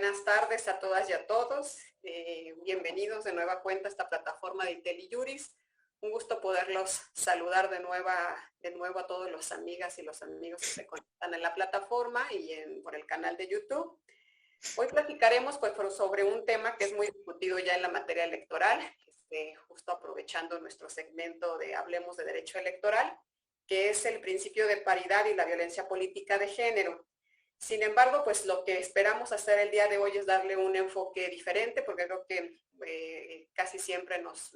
Buenas tardes a todas y a todos. Bienvenidos de nueva cuenta a esta plataforma de IntelliJuris. Un gusto poderlos saludar de nuevo a todos los amigas y los amigos que se conectan en la plataforma y por el canal de YouTube. Hoy platicaremos pues, sobre un tema que es muy discutido ya en la materia electoral, justo aprovechando nuestro segmento de Hablemos de Derecho Electoral, que es el principio de paridad y la violencia política de género. Sin embargo, pues lo que esperamos hacer el día de hoy es darle un enfoque diferente, porque creo que casi siempre nos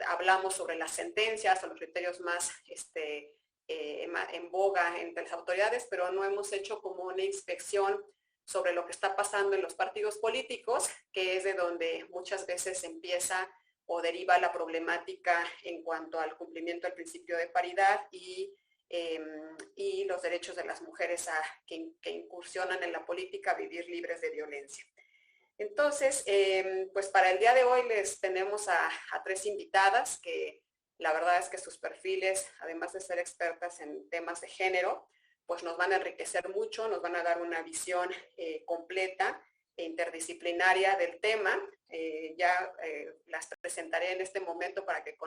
hablamos sobre las sentencias o los criterios más en boga entre las autoridades, pero no hemos hecho como una inspección sobre lo que está pasando en los partidos políticos, que es de donde muchas veces empieza o deriva la problemática en cuanto al cumplimiento del principio de paridad y los derechos de las mujeres que incursionan en la política a vivir libres de violencia. Entonces, pues para el día de hoy les tenemos a tres invitadas que la verdad es que sus perfiles, además de ser expertas en temas de género, pues nos van a enriquecer mucho, nos van a dar una visión completa e interdisciplinaria del tema. Las presentaré en este momento para que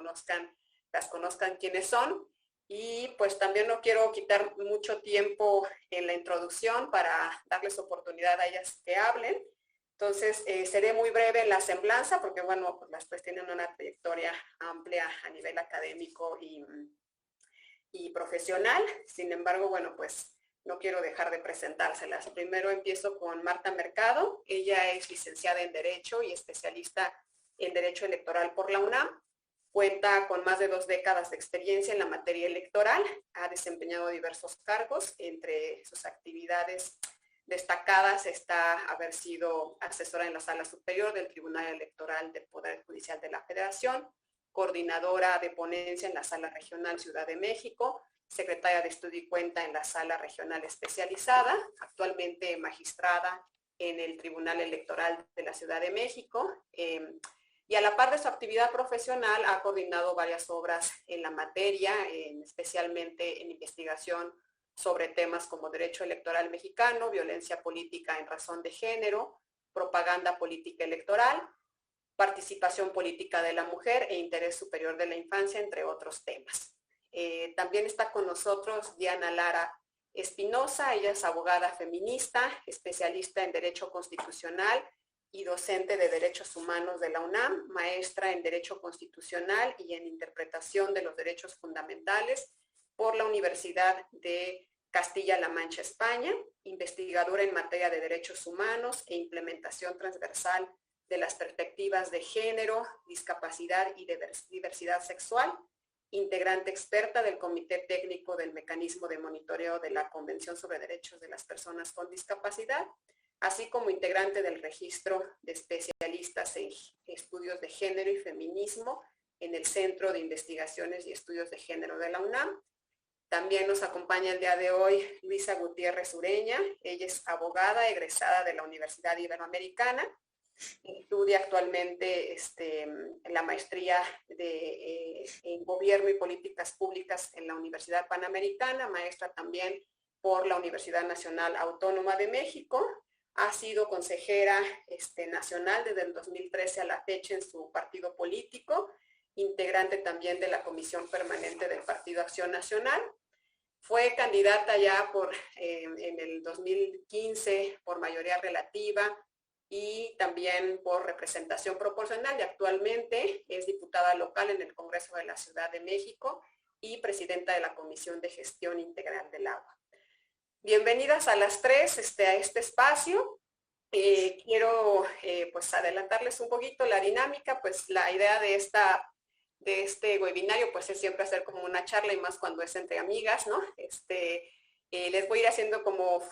las conozcan quiénes son. Y pues también no quiero quitar mucho tiempo en la introducción para darles oportunidad a ellas que hablen. Entonces, seré muy breve en la semblanza porque, bueno, pues las tres tienen una trayectoria amplia a nivel académico y profesional. Sin embargo, bueno, pues no quiero dejar de presentárselas. Primero empiezo con Marta Mercado. Ella es licenciada en Derecho y especialista en Derecho Electoral por la UNAM. Cuenta con más de 2 décadas de experiencia en la materia electoral, ha desempeñado diversos cargos, entre sus actividades destacadas está haber sido asesora en la Sala Superior del Tribunal Electoral del Poder Judicial de la Federación, coordinadora de ponencia en la Sala Regional Ciudad de México, secretaria de Estudio y Cuenta en la Sala Regional Especializada, actualmente magistrada en el Tribunal Electoral de la Ciudad de México, y a la par de su actividad profesional ha coordinado varias obras en la materia, especialmente en investigación sobre temas como derecho electoral mexicano, violencia política en razón de género, propaganda política electoral, participación política de la mujer e interés superior de la infancia, entre otros temas. También está con nosotros Diana Lara Espinosa. Ella es abogada feminista, especialista en Derecho Constitucional y docente de Derechos Humanos de la UNAM, maestra en Derecho Constitucional y en Interpretación de los Derechos Fundamentales por la Universidad de Castilla-La Mancha, España, investigadora en materia de derechos humanos e implementación transversal de las perspectivas de género, discapacidad y diversidad sexual, integrante experta del Comité Técnico del Mecanismo de Monitoreo de la Convención sobre Derechos de las Personas con Discapacidad, así como integrante del registro de especialistas en estudios de género y feminismo en el Centro de Investigaciones y Estudios de Género de la UNAM. También nos acompaña el día de hoy Luisa Gutiérrez Ureña. Ella es abogada egresada de la Universidad Iberoamericana. Estudia actualmente la maestría en Gobierno y Políticas Públicas en la Universidad Panamericana, maestra también por la Universidad Nacional Autónoma de México. Ha sido consejera nacional desde el 2013 a la fecha en su partido político, integrante también de la Comisión Permanente del Partido Acción Nacional. Fue candidata ya en el 2015 por mayoría relativa y también por representación proporcional, y actualmente es diputada local en el Congreso de la Ciudad de México y presidenta de la Comisión de Gestión Integral del Agua. Bienvenidas a las tres a este espacio. Quiero pues adelantarles un poquito la dinámica. Pues la idea de este webinario pues es siempre hacer como una charla, y más cuando es entre amigas, ¿no? Les voy a ir haciendo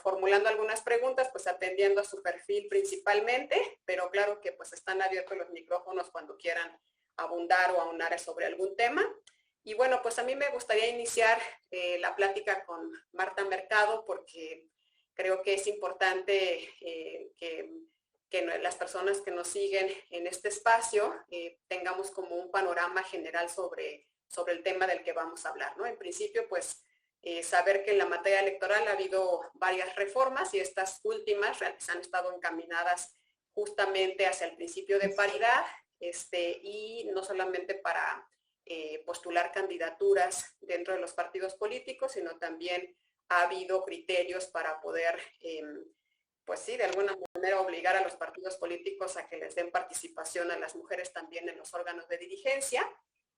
formulando algunas preguntas, pues atendiendo a su perfil principalmente, pero claro que pues están abiertos los micrófonos cuando quieran abundar o aunar sobre algún tema. Y bueno, pues a mí me gustaría iniciar la plática con Marta Mercado, porque creo que es importante que las personas que nos siguen en este espacio tengamos como un panorama general sobre el tema del que vamos a hablar, ¿no? En principio, pues saber que en la materia electoral ha habido varias reformas y estas últimas han estado encaminadas justamente hacia el principio de paridad, y no solamente para postular candidaturas dentro de los partidos políticos, sino también ha habido criterios para poder, pues sí, de alguna manera obligar a los partidos políticos a que les den participación a las mujeres también en los órganos de dirigencia.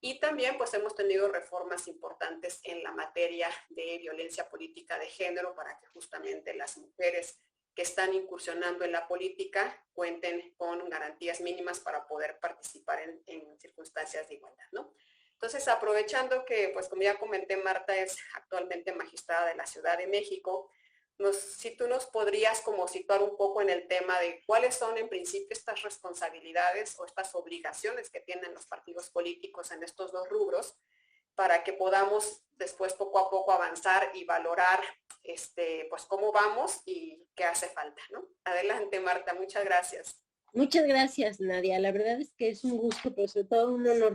Y también pues hemos tenido reformas importantes en la materia de violencia política de género para que justamente las mujeres que están incursionando en la política cuenten con garantías mínimas para poder participar en circunstancias de igualdad, ¿no? Entonces, aprovechando que, pues como ya comenté, Marta es actualmente magistrada de la Ciudad de México, si tú nos podrías como situar un poco en el tema de cuáles son en principio estas responsabilidades o estas obligaciones que tienen los partidos políticos en estos dos rubros, para que podamos después poco a poco avanzar y valorar pues cómo vamos y qué hace falta, ¿no? Adelante, Marta, muchas gracias. Muchas gracias, Nadia. La verdad es que es un gusto, pero sobre todo un honor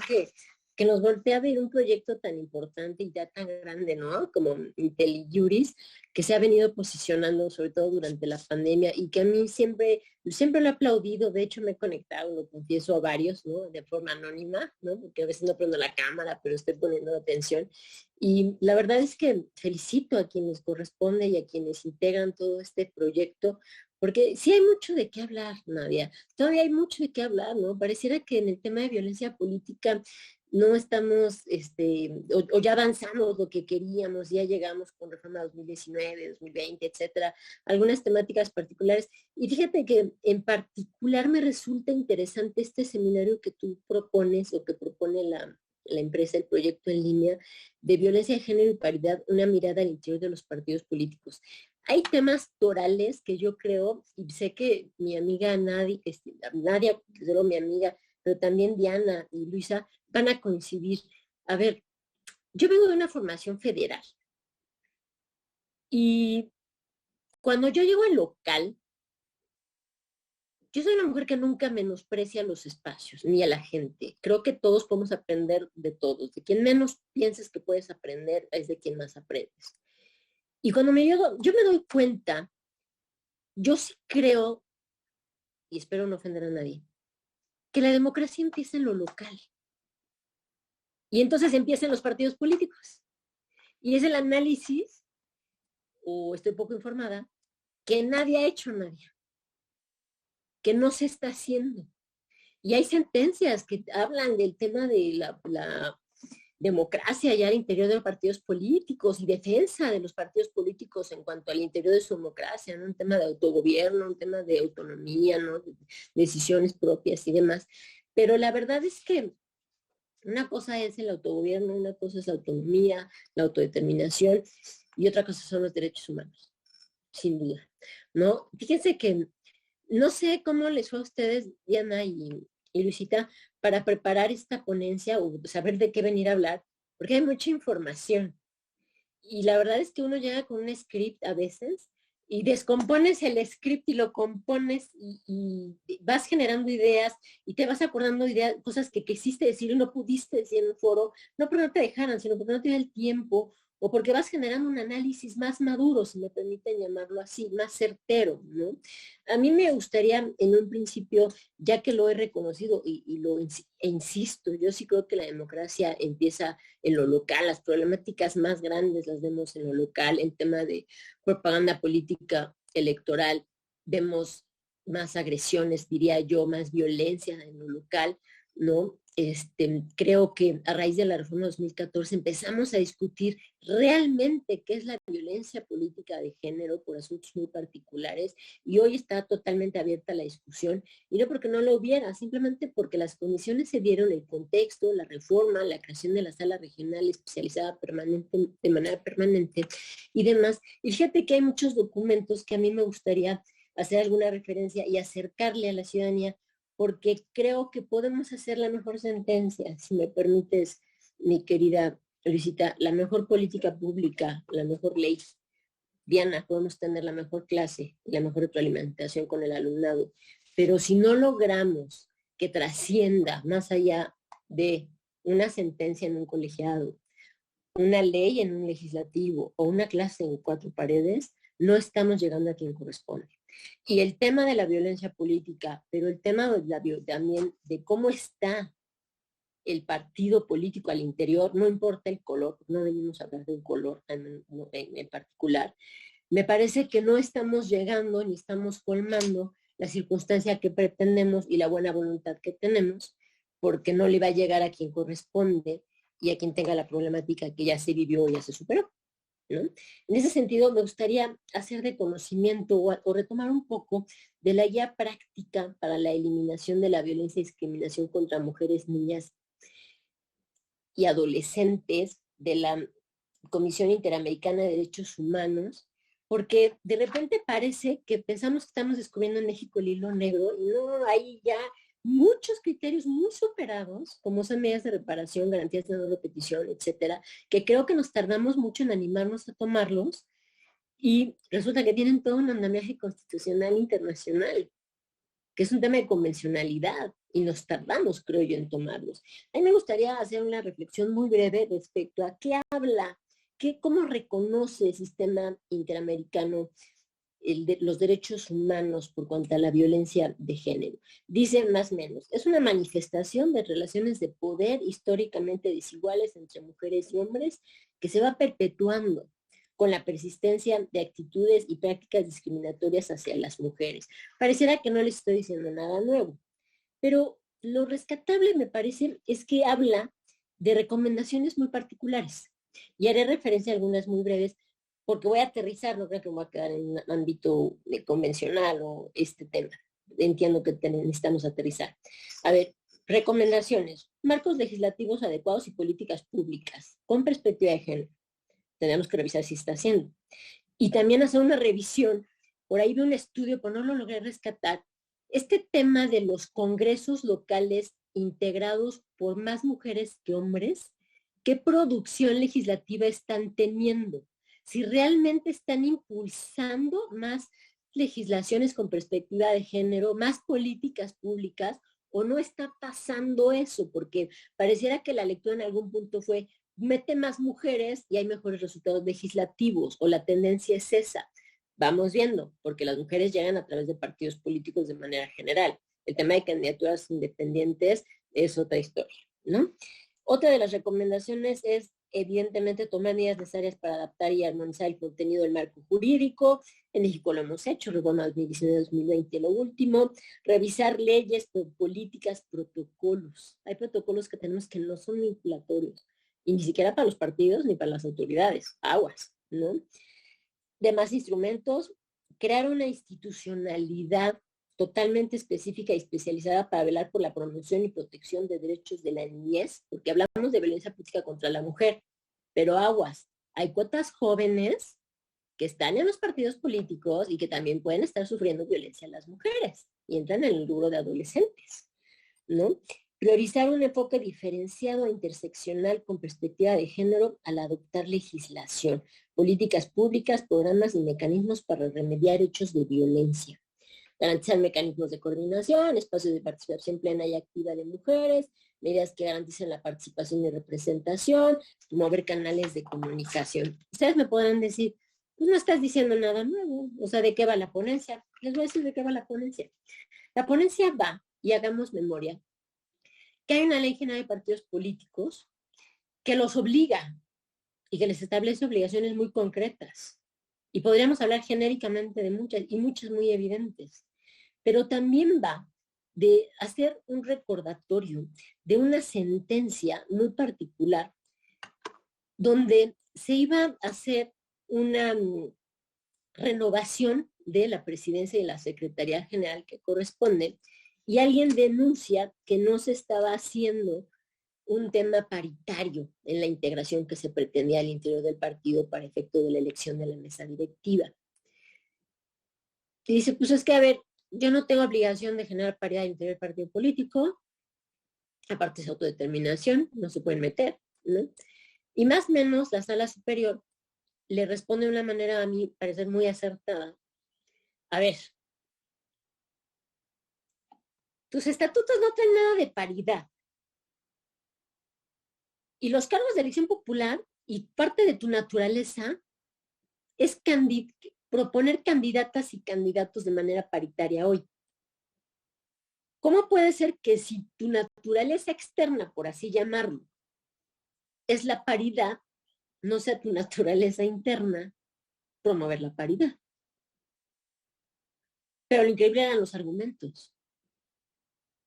que nos voltea a ver un proyecto tan importante y ya tan grande, ¿no? Como IntelliJuris, que se ha venido posicionando sobre todo durante la pandemia y que a mí siempre lo he aplaudido. De hecho, me he conectado, lo confieso, a varios, ¿no? De forma anónima, ¿no? Porque a veces no prendo la cámara, pero estoy poniendo atención. Y la verdad es que felicito a quienes corresponde y a quienes integran todo este proyecto, porque sí hay mucho de qué hablar, Nadia. Todavía hay mucho de qué hablar, ¿no? Pareciera que en el tema de violencia política no estamos, o ya avanzamos lo que queríamos, ya llegamos con reforma 2019, 2020, etcétera, algunas temáticas particulares. Y fíjate que en particular me resulta interesante este seminario que tú propones o que propone la empresa, el proyecto en línea de violencia de género y paridad, una mirada al interior de los partidos políticos. Hay temas torales que yo creo, y sé que mi amiga Nadia, mi amiga, pero también Diana y Luisa van a coincidir. A ver, yo vengo de una formación federal y cuando yo llego al local, yo soy una mujer que nunca menosprecia los espacios ni a la gente. Creo que todos podemos aprender de todos. De quien menos pienses que puedes aprender es de quien más aprendes. Y cuando yo me doy cuenta, yo sí creo, y espero no ofender a nadie, que la democracia empieza en lo local. Y entonces empiezan los partidos políticos. Y es el análisis, o estoy poco informada, que nadie ha hecho, nadie, que no se está haciendo. Y hay sentencias que hablan del tema de la democracia ya al interior de los partidos políticos y defensa de los partidos políticos en cuanto al interior de su democracia, ¿no? Un tema de autogobierno, un tema de autonomía, ¿no? De decisiones propias y demás. Pero la verdad es que una cosa es el autogobierno, una cosa es la autonomía, la autodeterminación y otra cosa son los derechos humanos, sin duda, ¿no? Fíjense que no sé cómo les fue a ustedes, Diana y Luisita, para preparar esta ponencia o saber de qué venir a hablar, porque hay mucha información. Y la verdad es que uno llega con un script a veces y descompones el script y lo compones y vas generando ideas y te vas acordando de ideas, cosas que quisiste decir y no pudiste decir en un foro, no porque no te dejaran, sino porque no te da el tiempo o porque vas generando un análisis más maduro, si me permiten llamarlo así, más certero, ¿no? A mí me gustaría en un principio, ya que lo he reconocido e insisto, yo sí creo que la democracia empieza en lo local, las problemáticas más grandes las vemos en lo local, en tema de propaganda política electoral, vemos más agresiones, diría yo, más violencia en lo local, ¿no? Creo que a raíz de la reforma 2014 empezamos a discutir realmente qué es la violencia política de género por asuntos muy particulares y hoy está totalmente abierta la discusión y no porque no lo hubiera, simplemente porque las condiciones se dieron, el contexto, la reforma, la creación de la sala regional especializada permanente, de manera permanente y demás. Y fíjate que hay muchos documentos que a mí me gustaría hacer alguna referencia y acercarle a la ciudadanía porque creo que podemos hacer la mejor sentencia, si me permites, mi querida Luisita, la mejor política pública, la mejor ley. Diana, podemos tener la mejor clase y la mejor retroalimentación con el alumnado, pero si no logramos que trascienda más allá de una sentencia en un colegiado una ley en un legislativo o una clase en cuatro paredes, no estamos llegando a quien corresponde. Y el tema de la violencia política, pero el tema de también de cómo está el partido político al interior, no importa el color, no venimos a hablar de un color en particular, me parece que no estamos llegando ni estamos colmando la circunstancia que pretendemos y la buena voluntad que tenemos, porque no le va a llegar a quien corresponde y a quien tenga la problemática que ya se vivió o ya se superó, ¿no? En ese sentido, me gustaría hacer de conocimiento o retomar un poco de la guía práctica para la eliminación de la violencia y discriminación contra mujeres, niñas y adolescentes de la Comisión Interamericana de Derechos Humanos, porque de repente parece que pensamos que estamos descubriendo en México el hilo negro, y no, hay ya muchos criterios muy superados, como son medidas de reparación, garantías de no repetición, etcétera, que creo que nos tardamos mucho en animarnos a tomarlos, y resulta que tienen todo un andamiaje constitucional internacional, que es un tema de convencionalidad, y nos tardamos, creo yo, en tomarlos. A mí me gustaría hacer una reflexión muy breve respecto a qué habla, cómo reconoce el sistema interamericano los derechos humanos por cuanto a la violencia de género. Dice más o menos, es una manifestación de relaciones de poder históricamente desiguales entre mujeres y hombres que se va perpetuando con la persistencia de actitudes y prácticas discriminatorias hacia las mujeres. Pareciera que no les estoy diciendo nada nuevo, pero lo rescatable me parece es que habla de recomendaciones muy particulares. Y haré referencia a algunas muy breves, porque voy a aterrizar, no creo que me voy a quedar en un ámbito convencional o este tema. Entiendo que necesitamos aterrizar. A ver, recomendaciones. Marcos legislativos adecuados y políticas públicas con perspectiva de género. Tenemos que revisar si está haciendo. Y también hacer una revisión. Por ahí vi un estudio, pero no lo logré rescatar. Este tema de los congresos locales integrados por más mujeres que hombres, ¿qué producción legislativa están teniendo? Si realmente están impulsando más legislaciones con perspectiva de género, más políticas públicas, o no está pasando eso, porque pareciera que la lectura en algún punto fue mete más mujeres y hay mejores resultados legislativos, o la tendencia es esa. Vamos viendo, porque las mujeres llegan a través de partidos políticos de manera general. El tema de candidaturas independientes es otra historia, ¿no? Otra de las recomendaciones es, evidentemente, tomar medidas necesarias para adaptar y armonizar el contenido del marco jurídico. En México lo hemos hecho, reforma 2019-2020, lo último. Revisar leyes, políticas, protocolos. Hay protocolos que tenemos que no son vinculatorios, y ni siquiera para los partidos ni para las autoridades. Aguas, ¿no? Demás instrumentos, crear una institucionalidad totalmente específica y especializada para velar por la promoción y protección de derechos de la niñez, porque hablamos de violencia política contra la mujer, pero aguas, hay cuotas jóvenes que están en los partidos políticos y que también pueden estar sufriendo violencia a las mujeres y entran en el rubro de adolescentes, ¿no? Priorizar un enfoque diferenciado e interseccional con perspectiva de género al adoptar legislación, políticas públicas, programas y mecanismos para remediar hechos de violencia. Garantizar mecanismos de coordinación, espacios de participación plena y activa de mujeres, medidas que garanticen la participación y representación, promover canales de comunicación. Ustedes me podrán decir, pues no estás diciendo nada nuevo, o sea, ¿de qué va la ponencia? Les voy a decir de qué va la ponencia. La ponencia va, y hagamos memoria, que hay una ley general de partidos políticos que los obliga y que les establece obligaciones muy concretas. Y podríamos hablar genéricamente de muchas, y muchas muy evidentes. Pero también va de hacer un recordatorio de una sentencia muy particular donde se iba a hacer una renovación de la presidencia y la Secretaría General que corresponde, y alguien denuncia que no se estaba haciendo un tema paritario en la integración que se pretendía al interior del partido para efecto de la elección de la mesa directiva. Y dice, pues es que, a ver, yo no tengo obligación de generar paridad al interior del partido político, aparte es autodeterminación, no se pueden meter, ¿no? Y más o menos la sala superior le responde de una manera, a mí parecer muy acertada. A ver, tus estatutos no traen nada de paridad. Y los cargos de elección popular Y parte de tu naturaleza es proponer candidatas y candidatos de manera paritaria hoy. ¿Cómo puede ser que si tu naturaleza externa, por así llamarlo, es la paridad, no sea tu naturaleza interna promover la paridad? Pero lo increíble eran los argumentos.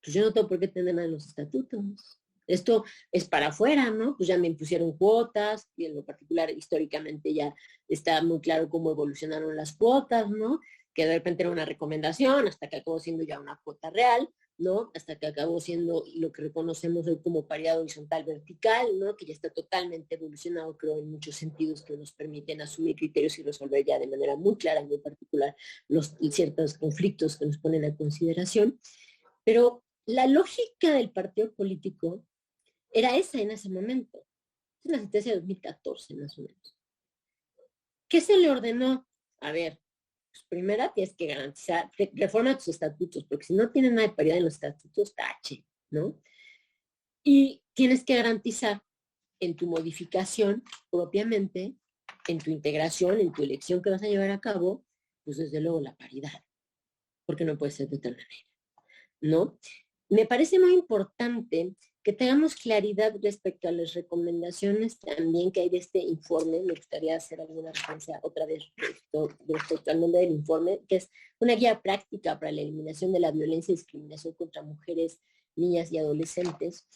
Pues yo no tengo por qué tener nada en los estatutos. Esto es para afuera, ¿no? Pues ya me impusieron cuotas, y en lo particular históricamente ya está muy claro cómo evolucionaron las cuotas, ¿no? Que de repente era una recomendación hasta que acabó siendo ya una cuota real, ¿no? Hasta que acabó siendo lo que reconocemos hoy como paridad horizontal vertical, ¿no? Que ya está totalmente evolucionado, creo, en muchos sentidos que nos permiten asumir criterios y resolver ya de manera muy clara, muy particular, los ciertos conflictos que nos ponen a consideración. Pero la lógica del partido político era esa en ese momento. Es una sentencia de 2014, más o menos. ¿Qué se le ordenó? A ver, pues primera tienes que garantizar, reforma tus estatutos, porque si no tienen nada de paridad en los estatutos, tache, ¿no? Y tienes que garantizar en tu modificación propiamente, en tu integración, en tu elección que vas a llevar a cabo, pues desde luego la paridad, porque no puede ser de tal manera, ¿no? Me parece muy importante que tengamos claridad respecto a las recomendaciones también que hay de este informe. Me gustaría hacer alguna referencia otra vez respecto al nombre del informe, que es una guía práctica para la eliminación de la violencia y discriminación contra mujeres, niñas y adolescentes.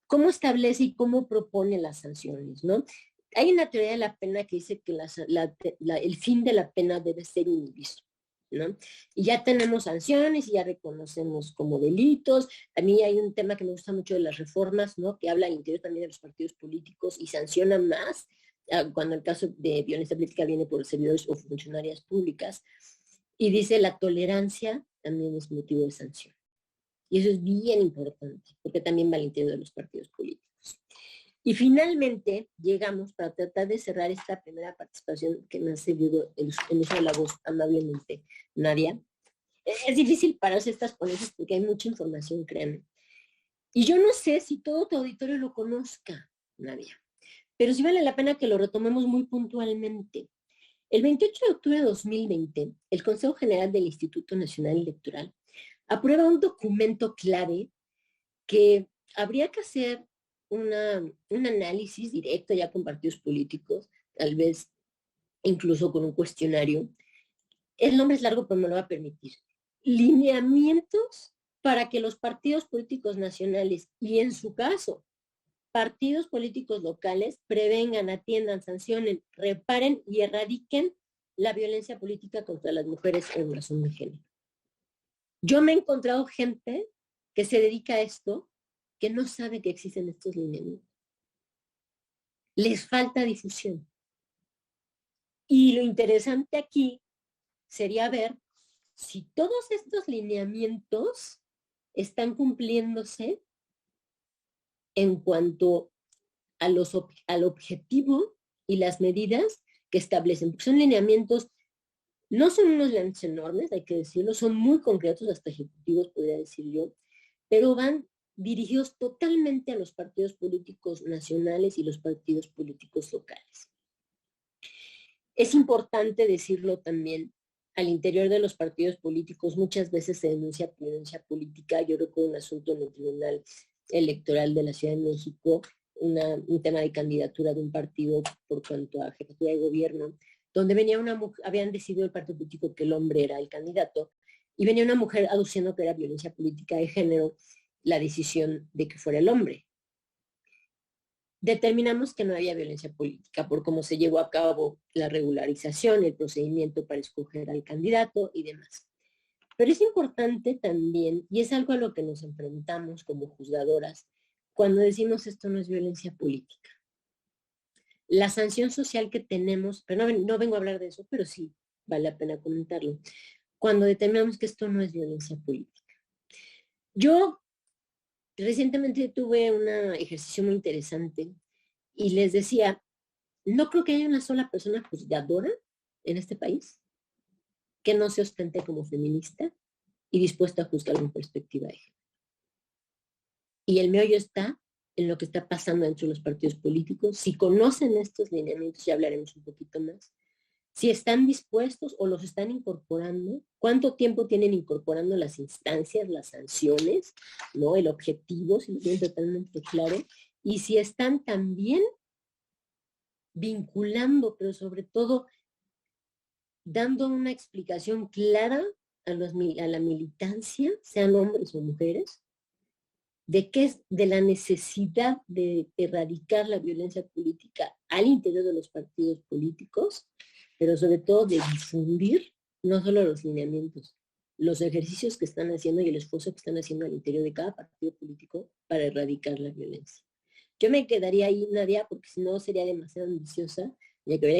¿Cómo establece y cómo propone las sanciones, no? Hay una teoría de la pena que dice que el fin de la pena debe ser inhibido, ¿no? Y ya tenemos sanciones y ya reconocemos como delitos. A mí hay un tema que me gusta mucho de las reformas, ¿no? Que habla al interior también de los partidos políticos y sanciona más cuando el caso de violencia política viene por servidores o funcionarias públicas. Y dice la tolerancia también es motivo de sanción. Y eso es bien importante, porque también va al interior de los partidos políticos. Y finalmente llegamos para tratar de cerrar esta primera participación que me ha seguido en uso de la voz amablemente Nadia. Es difícil pararse estas ponencias porque hay mucha información, créanme. Y yo no sé si todo tu auditorio lo conozca, Nadia, pero sí vale la pena que lo retomemos muy puntualmente. El 28 de octubre de 2020, el Consejo General del Instituto Nacional Electoral aprueba un documento clave que habría que hacer un análisis directo ya con partidos políticos, tal vez incluso con un cuestionario. El nombre es largo, pero me lo va a permitir. Lineamientos para que los partidos políticos nacionales y en su caso partidos políticos locales prevengan, atiendan, sancionen, reparen y erradiquen la violencia política contra las mujeres en razón de género. Yo me he encontrado gente que se dedica a esto que no sabe que existen estos lineamientos. Les falta difusión. Y lo interesante aquí sería ver si todos estos lineamientos están cumpliéndose en cuanto a al objetivo y las medidas que establecen. Porque son lineamientos, no son unos lineamientos enormes, hay que decirlo, son muy concretos, hasta ejecutivos podría decir yo, pero van dirigidos totalmente a los partidos políticos nacionales y los partidos políticos locales. Es importante decirlo también, al interior de los partidos políticos muchas veces se denuncia violencia política. Yo recuerdo un asunto en el Tribunal Electoral de la Ciudad de México, un tema de candidatura de un partido por cuanto a jefatura de gobierno, donde venía una mujer, habían decidido el partido político que el hombre era el candidato, y venía una mujer aduciendo que era violencia política de género la decisión de que fuera el hombre. Determinamos que no había violencia política por cómo se llevó a cabo la regularización, el procedimiento para escoger al candidato y demás. Pero es importante también, y es algo a lo que nos enfrentamos como juzgadoras, cuando decimos esto no es violencia política. La sanción social que tenemos, pero no vengo a hablar de eso, pero sí vale la pena comentarlo, cuando determinamos que esto no es violencia política. Yo recientemente tuve un ejercicio muy interesante y les decía, no creo que haya una sola persona juzgadora en este país que no se ostente como feminista y dispuesta a juzgar con perspectiva de género. Y el meollo está en lo que está pasando dentro de los partidos políticos, si conocen estos lineamientos, ya hablaremos un poquito más, si están dispuestos o los están incorporando, cuánto tiempo tienen incorporando las instancias, las sanciones, ¿no? El objetivo, si lo tienen totalmente claro, y si están también vinculando, pero sobre todo dando una explicación clara a la militancia, sean hombres o mujeres, de qué es de la necesidad de erradicar la violencia política al interior de los partidos políticos, pero sobre todo de difundir no solo los lineamientos, los ejercicios que están haciendo y el esfuerzo que están haciendo al interior de cada partido político para erradicar la violencia. Yo me quedaría ahí, Nadia, porque si no sería demasiado ambiciosa, ya que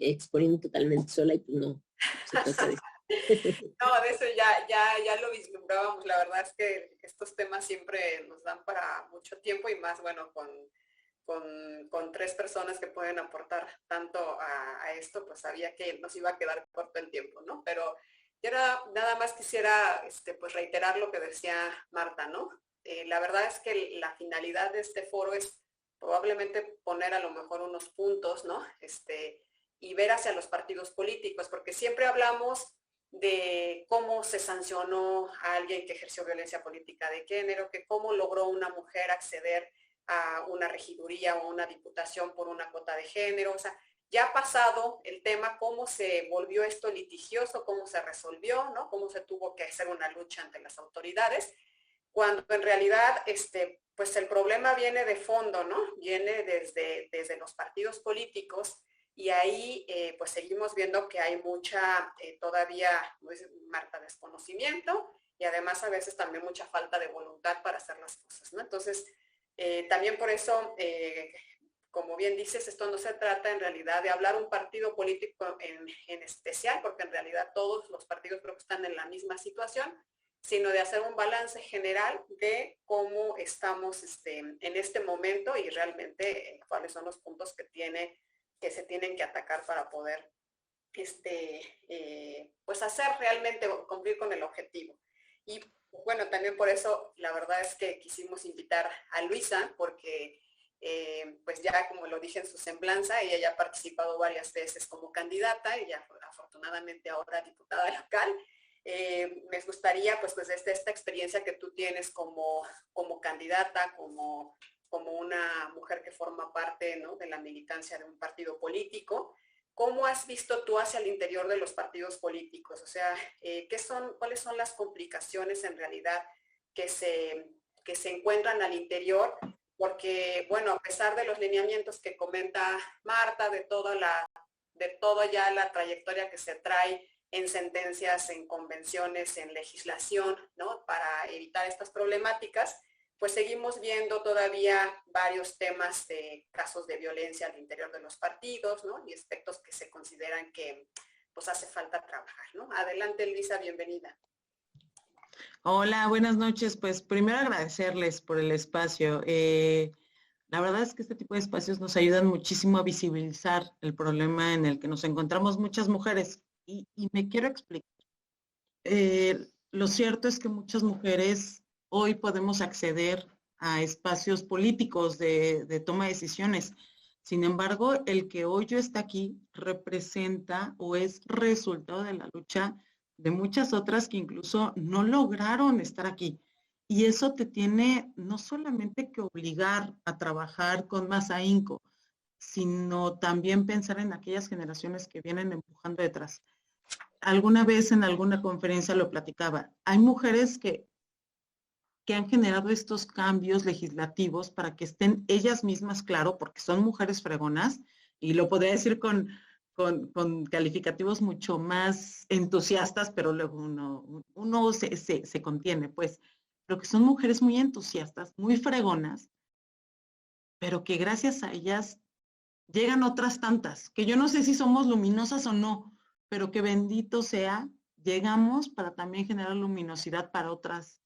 exponiendo totalmente sola y pues no, se trata de No, de eso ya lo vislumbrábamos. La verdad es que estos temas siempre nos dan para mucho tiempo y más, bueno, con tres personas que pueden aportar tanto a esto, pues sabía que nos iba a quedar corto el tiempo, ¿no? Pero yo nada más quisiera pues reiterar lo que decía Marta, ¿no? La verdad es que la finalidad de este foro es probablemente poner a lo mejor unos puntos, ¿no? Y ver hacia los partidos políticos, porque siempre hablamos de cómo se sancionó a alguien que ejerció violencia política de género, que cómo logró una mujer acceder a una regiduría o una diputación por una cuota de género. O sea, ya ha pasado el tema, cómo se volvió esto litigioso, cómo se resolvió, ¿no? Cómo se tuvo que hacer una lucha ante las autoridades, cuando en realidad pues el problema viene de fondo, ¿no? Viene desde los partidos políticos. Y ahí pues seguimos viendo que hay mucha todavía, Marta, desconocimiento y además a veces también mucha falta de voluntad para hacer las cosas, ¿no? Entonces, también por eso, como bien dices, esto no se trata en realidad de hablar un partido político en especial, porque en realidad todos los partidos creo que están en la misma situación, sino de hacer un balance general de cómo estamos en este momento y realmente cuáles son los puntos que se tienen que atacar para poder pues hacer realmente cumplir con el objetivo. Y bueno, también por eso la verdad es que quisimos invitar a Luisa, porque pues ya como lo dije en su semblanza, ella ya ha participado varias veces como candidata, ella afortunadamente ahora diputada local. Me gustaría pues desde esta experiencia que tú tienes como candidata, como una mujer que forma parte, ¿no?, de la militancia de un partido político, ¿cómo has visto tú hacia el interior de los partidos políticos? O sea, ¿cuáles son las complicaciones en realidad que se encuentran al interior? Porque, bueno, a pesar de los lineamientos que comenta Marta, de toda ya la trayectoria que se trae en sentencias, en convenciones, en legislación, ¿no?, para evitar estas problemáticas, pues seguimos viendo todavía varios temas de casos de violencia al interior de los partidos, ¿no?, y aspectos que se consideran que pues hace falta trabajar, ¿no? Adelante, Luisa, bienvenida. Hola, buenas noches. Pues primero agradecerles por el espacio. La verdad es que este tipo de espacios nos ayudan muchísimo a visibilizar el problema en el que nos encontramos muchas mujeres. Y me quiero explicar. Lo cierto es que muchas mujeres hoy podemos acceder a espacios políticos de toma de decisiones. Sin embargo, el que hoy yo esté aquí representa o es resultado de la lucha de muchas otras que incluso no lograron estar aquí. Y eso te tiene no solamente que obligar a trabajar con más ahínco, sino también pensar en aquellas generaciones que vienen empujando detrás. Alguna vez en alguna conferencia lo platicaba. Hay mujeres que han generado estos cambios legislativos para que estén ellas mismas, claro, porque son mujeres fregonas, y lo podría decir con calificativos mucho más entusiastas, pero luego uno se contiene, pues, pero que son mujeres muy entusiastas, muy fregonas, pero que gracias a ellas llegan otras tantas, que yo no sé si somos luminosas o no, pero que bendito sea, llegamos para también generar luminosidad para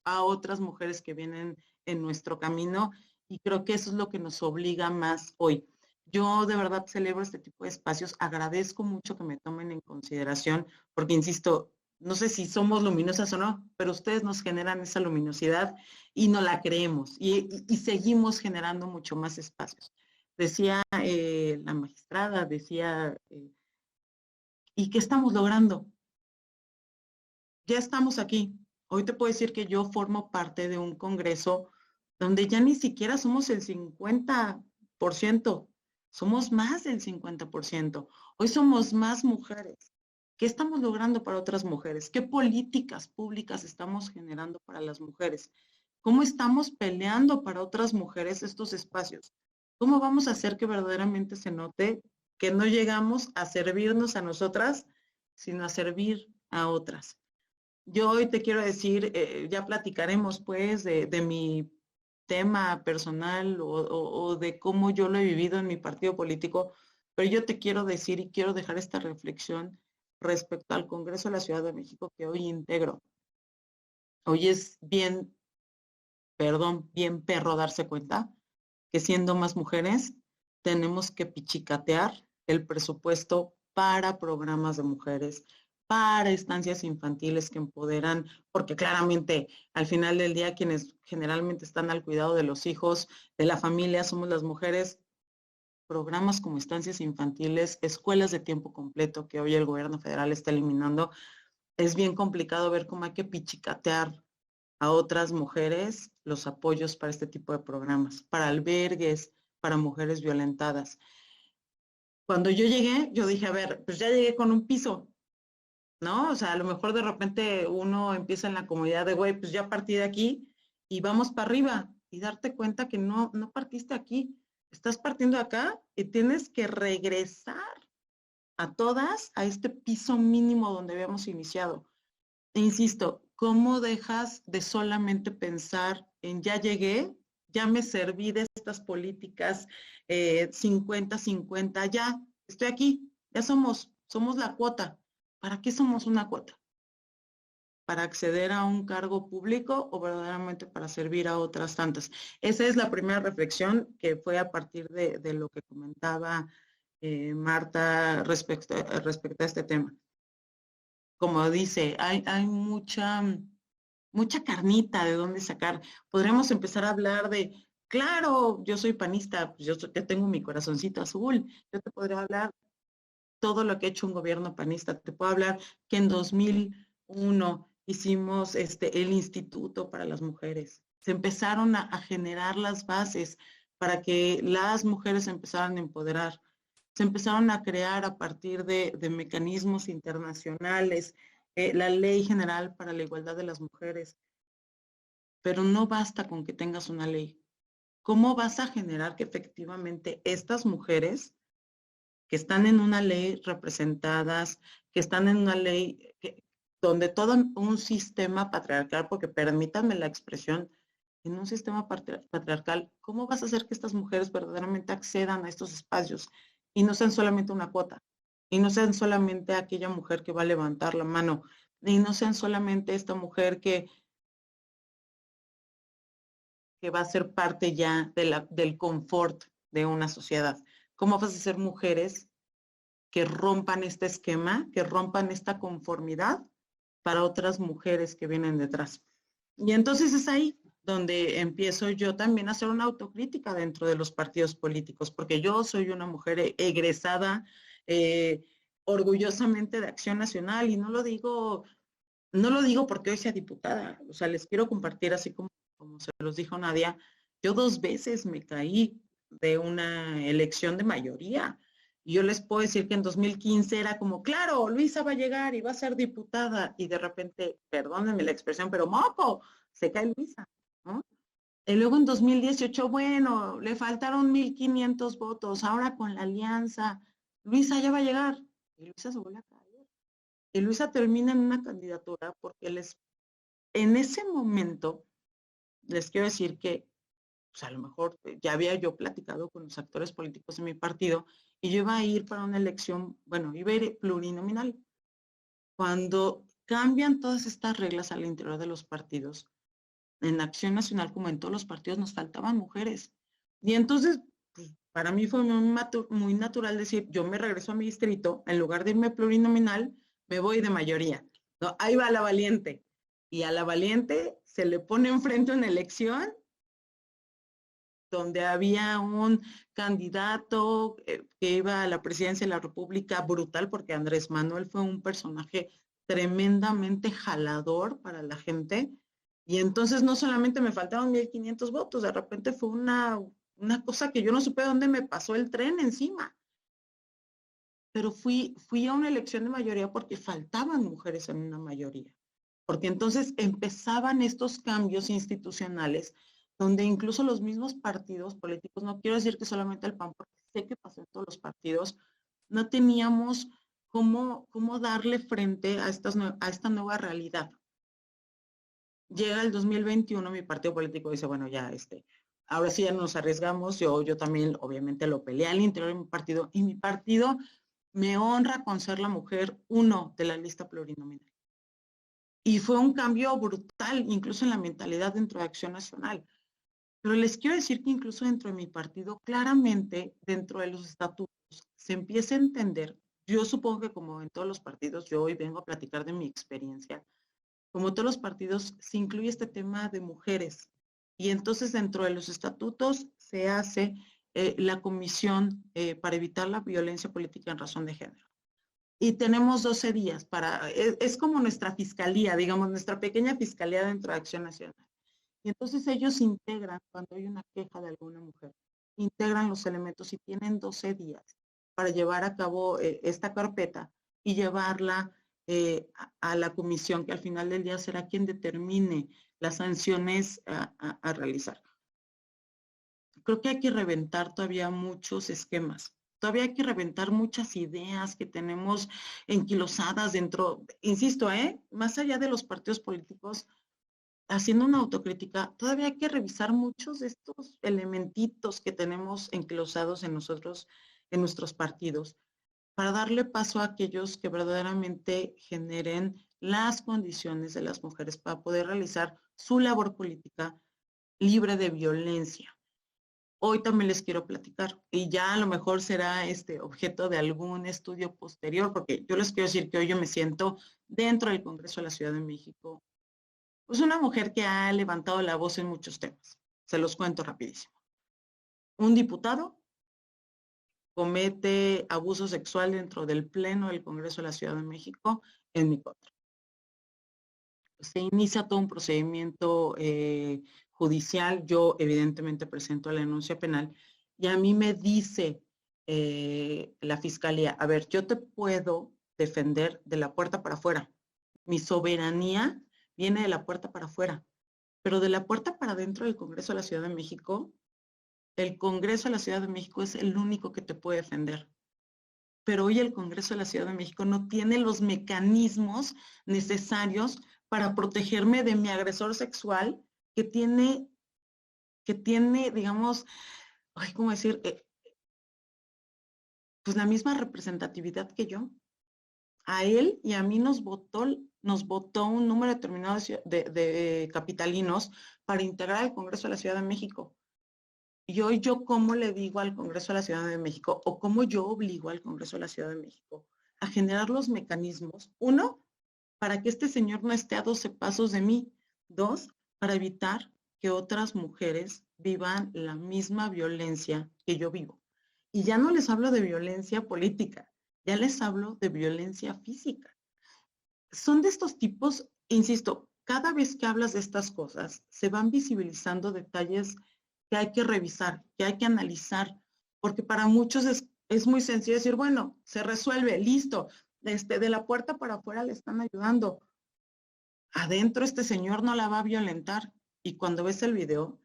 a otras mujeres que vienen en nuestro camino, y creo que eso es lo que nos obliga más hoy. Yo de verdad celebro este tipo de espacios, agradezco mucho que me tomen en consideración, porque insisto, no sé si somos luminosas o no, pero ustedes nos generan esa luminosidad y no la creemos y seguimos generando mucho más espacios. Decía la magistrada, decía, ¿y qué estamos logrando? Ya estamos aquí. Hoy te puedo decir que yo formo parte de un congreso donde ya ni siquiera somos el 50%, somos más del 50%. Hoy somos más mujeres. ¿Qué estamos logrando para otras mujeres? ¿Qué políticas públicas estamos generando para las mujeres? ¿Cómo estamos peleando para otras mujeres estos espacios? ¿Cómo vamos a hacer que verdaderamente se note que no llegamos a servirnos a nosotras, sino a servir a otras? Yo hoy te quiero decir, ya platicaremos pues de mi tema personal o de cómo yo lo he vivido en mi partido político, pero yo te quiero decir y quiero dejar esta reflexión respecto al Congreso de la Ciudad de México que hoy integro. Hoy es bien, perdón, bien perro darse cuenta que siendo más mujeres tenemos que pichicatear el presupuesto para programas de mujeres, para estancias infantiles que empoderan, porque claramente al final del día quienes generalmente están al cuidado de los hijos, de la familia, somos las mujeres. Programas como estancias infantiles, escuelas de tiempo completo que hoy el gobierno federal está eliminando, es bien complicado ver cómo hay que pichicatear a otras mujeres los apoyos para este tipo de programas, para albergues, para mujeres violentadas. Cuando yo llegué, yo dije, a ver, pues ya llegué con un piso, ¿no? O sea, a lo mejor de repente uno empieza en la comodidad de, güey, pues ya partí de aquí y vamos para arriba y darte cuenta que no partiste aquí, estás partiendo de acá y tienes que regresar a todas a este piso mínimo donde habíamos iniciado. E insisto, ¿cómo dejas de solamente pensar en ya llegué, ya me serví de estas políticas 50-50, ya estoy aquí, ya somos la cuota? ¿Para qué somos una cuota? ¿Para acceder a un cargo público o verdaderamente para servir a otras tantas? Esa es la primera reflexión que fue a partir de lo que comentaba Marta respecto a este tema. Como dice, hay mucha carnita de dónde sacar. Podremos empezar a hablar de, claro, yo soy panista, pues yo tengo mi corazoncito azul. Yo te podría hablar todo lo que ha hecho un gobierno panista. Te puedo hablar que en 2001 hicimos el Instituto para las Mujeres. Se empezaron a generar las bases para que las mujeres empezaran a empoderar. Se empezaron a crear a partir de mecanismos internacionales, la Ley General para la Igualdad de las Mujeres. Pero no basta con que tengas una ley. ¿Cómo vas a generar que efectivamente estas mujeres que están en una ley representadas, que están en una ley donde todo un sistema patriarcal, porque permítanme la expresión, en un sistema patriarcal, ¿cómo vas a hacer que estas mujeres verdaderamente accedan a estos espacios y no sean solamente una cuota? Y no sean solamente aquella mujer que va a levantar la mano, y no sean solamente esta mujer que va a ser parte ya del confort de una sociedad. ¿Cómo vas a ser mujeres que rompan este esquema, que rompan esta conformidad para otras mujeres que vienen detrás? Y entonces es ahí donde empiezo yo también a hacer una autocrítica dentro de los partidos políticos, porque yo soy una mujer egresada orgullosamente de Acción Nacional, y no lo digo porque hoy sea diputada. O sea, les quiero compartir, así como se los dijo Nadia, yo 2 veces me caí de una elección de mayoría. Y yo les puedo decir que en 2015 era como, claro, Luisa va a llegar y va a ser diputada. Y de repente, perdónenme la expresión, pero moco, se cae Luisa, ¿no? Y luego en 2018, bueno, le faltaron 1,500 votos. Ahora con la alianza, Luisa ya va a llegar. Y Luisa se vuelve a caer. Y Luisa termina en una candidatura porque en ese momento, les quiero decir que pues a lo mejor ya había yo platicado con los actores políticos de mi partido y yo iba a ir para una elección, bueno, iba a ir plurinominal. Cuando cambian todas estas reglas al interior de los partidos, en Acción Nacional, como en todos los partidos, nos faltaban mujeres. Y entonces, pues, para mí fue muy natural decir, yo me regreso a mi distrito, en lugar de irme plurinominal, me voy de mayoría. No, ahí va la valiente. Y a la valiente se le pone enfrente una elección donde había un candidato que iba a la presidencia de la República brutal, porque Andrés Manuel fue un personaje tremendamente jalador para la gente. Y entonces no solamente me faltaron 1,500 votos, de repente fue una cosa que yo no supe dónde me pasó el tren encima. Pero fui a una elección de mayoría porque faltaban mujeres en una mayoría. Porque entonces empezaban estos cambios institucionales donde incluso los mismos partidos políticos, no quiero decir que solamente el PAN, porque sé que pasó en todos los partidos, no teníamos cómo darle frente a esta nueva realidad. Llega el 2021, mi partido político dice, bueno, ya ahora sí ya nos arriesgamos, yo también obviamente lo peleé al interior de mi partido, y mi partido me honra con ser la mujer 1 de la lista plurinominal. Y fue un cambio brutal, incluso en la mentalidad dentro de Acción Nacional. Pero les quiero decir que incluso dentro de mi partido, claramente dentro de los estatutos, se empieza a entender, yo supongo que como en todos los partidos, yo hoy vengo a platicar de mi experiencia, como todos los partidos, se incluye este tema de mujeres. Y entonces dentro de los estatutos se hace la comisión para evitar la violencia política en razón de género. Y tenemos 12 días es como nuestra fiscalía, digamos, nuestra pequeña fiscalía dentro de Acción Nacional. Y entonces ellos integran, cuando hay una queja de alguna mujer, integran los elementos y tienen 12 días para llevar a cabo esta carpeta y llevarla a la comisión, que al final del día será quien determine las sanciones a realizar. Creo que hay que reventar todavía muchos esquemas. Todavía hay que reventar muchas ideas que tenemos enquilosadas dentro, insisto, más allá de los partidos políticos, haciendo una autocrítica, todavía hay que revisar muchos de estos elementitos que tenemos enquilosados en nosotros, en nuestros partidos, para darle paso a aquellos que verdaderamente generen las condiciones de las mujeres para poder realizar su labor política libre de violencia. Hoy también les quiero platicar, y ya a lo mejor será objeto de algún estudio posterior, porque yo les quiero decir que hoy yo me siento dentro del Congreso de la Ciudad de México, pues una mujer que ha levantado la voz en muchos temas. Se los cuento rapidísimo. Un diputado comete abuso sexual dentro del Pleno del Congreso de la Ciudad de México en mi contra. Se inicia todo un procedimiento judicial, yo evidentemente presento la denuncia penal y a mí me dice la fiscalía, a ver, yo te puedo defender de la puerta para afuera. Mi soberanía viene de la puerta para afuera, pero de la puerta para adentro del Congreso de la Ciudad de México, el Congreso de la Ciudad de México es el único que te puede defender. Pero hoy el Congreso de la Ciudad de México no tiene los mecanismos necesarios para protegerme de mi agresor sexual que tiene, digamos, ¿cómo decir? Pues la misma representatividad que yo. A él y a mí nos votó un número determinado de capitalinos para integrar el Congreso de la Ciudad de México. Y hoy yo, ¿cómo le digo al Congreso de la Ciudad de México o cómo yo obligo al Congreso de la Ciudad de México a generar los mecanismos? 1, para que este señor no esté a 12 pasos de mí. 2, para evitar que otras mujeres vivan la misma violencia que yo vivo. Y ya no les hablo de violencia política, ya les hablo de violencia física. Son de estos tipos, insisto, cada vez que hablas de estas cosas, se van visibilizando detalles que hay que revisar, que hay que analizar, porque para muchos es muy sencillo decir, bueno, se resuelve, listo, de la puerta para afuera le están ayudando. Adentro este señor no la va a violentar. Y cuando ves el video,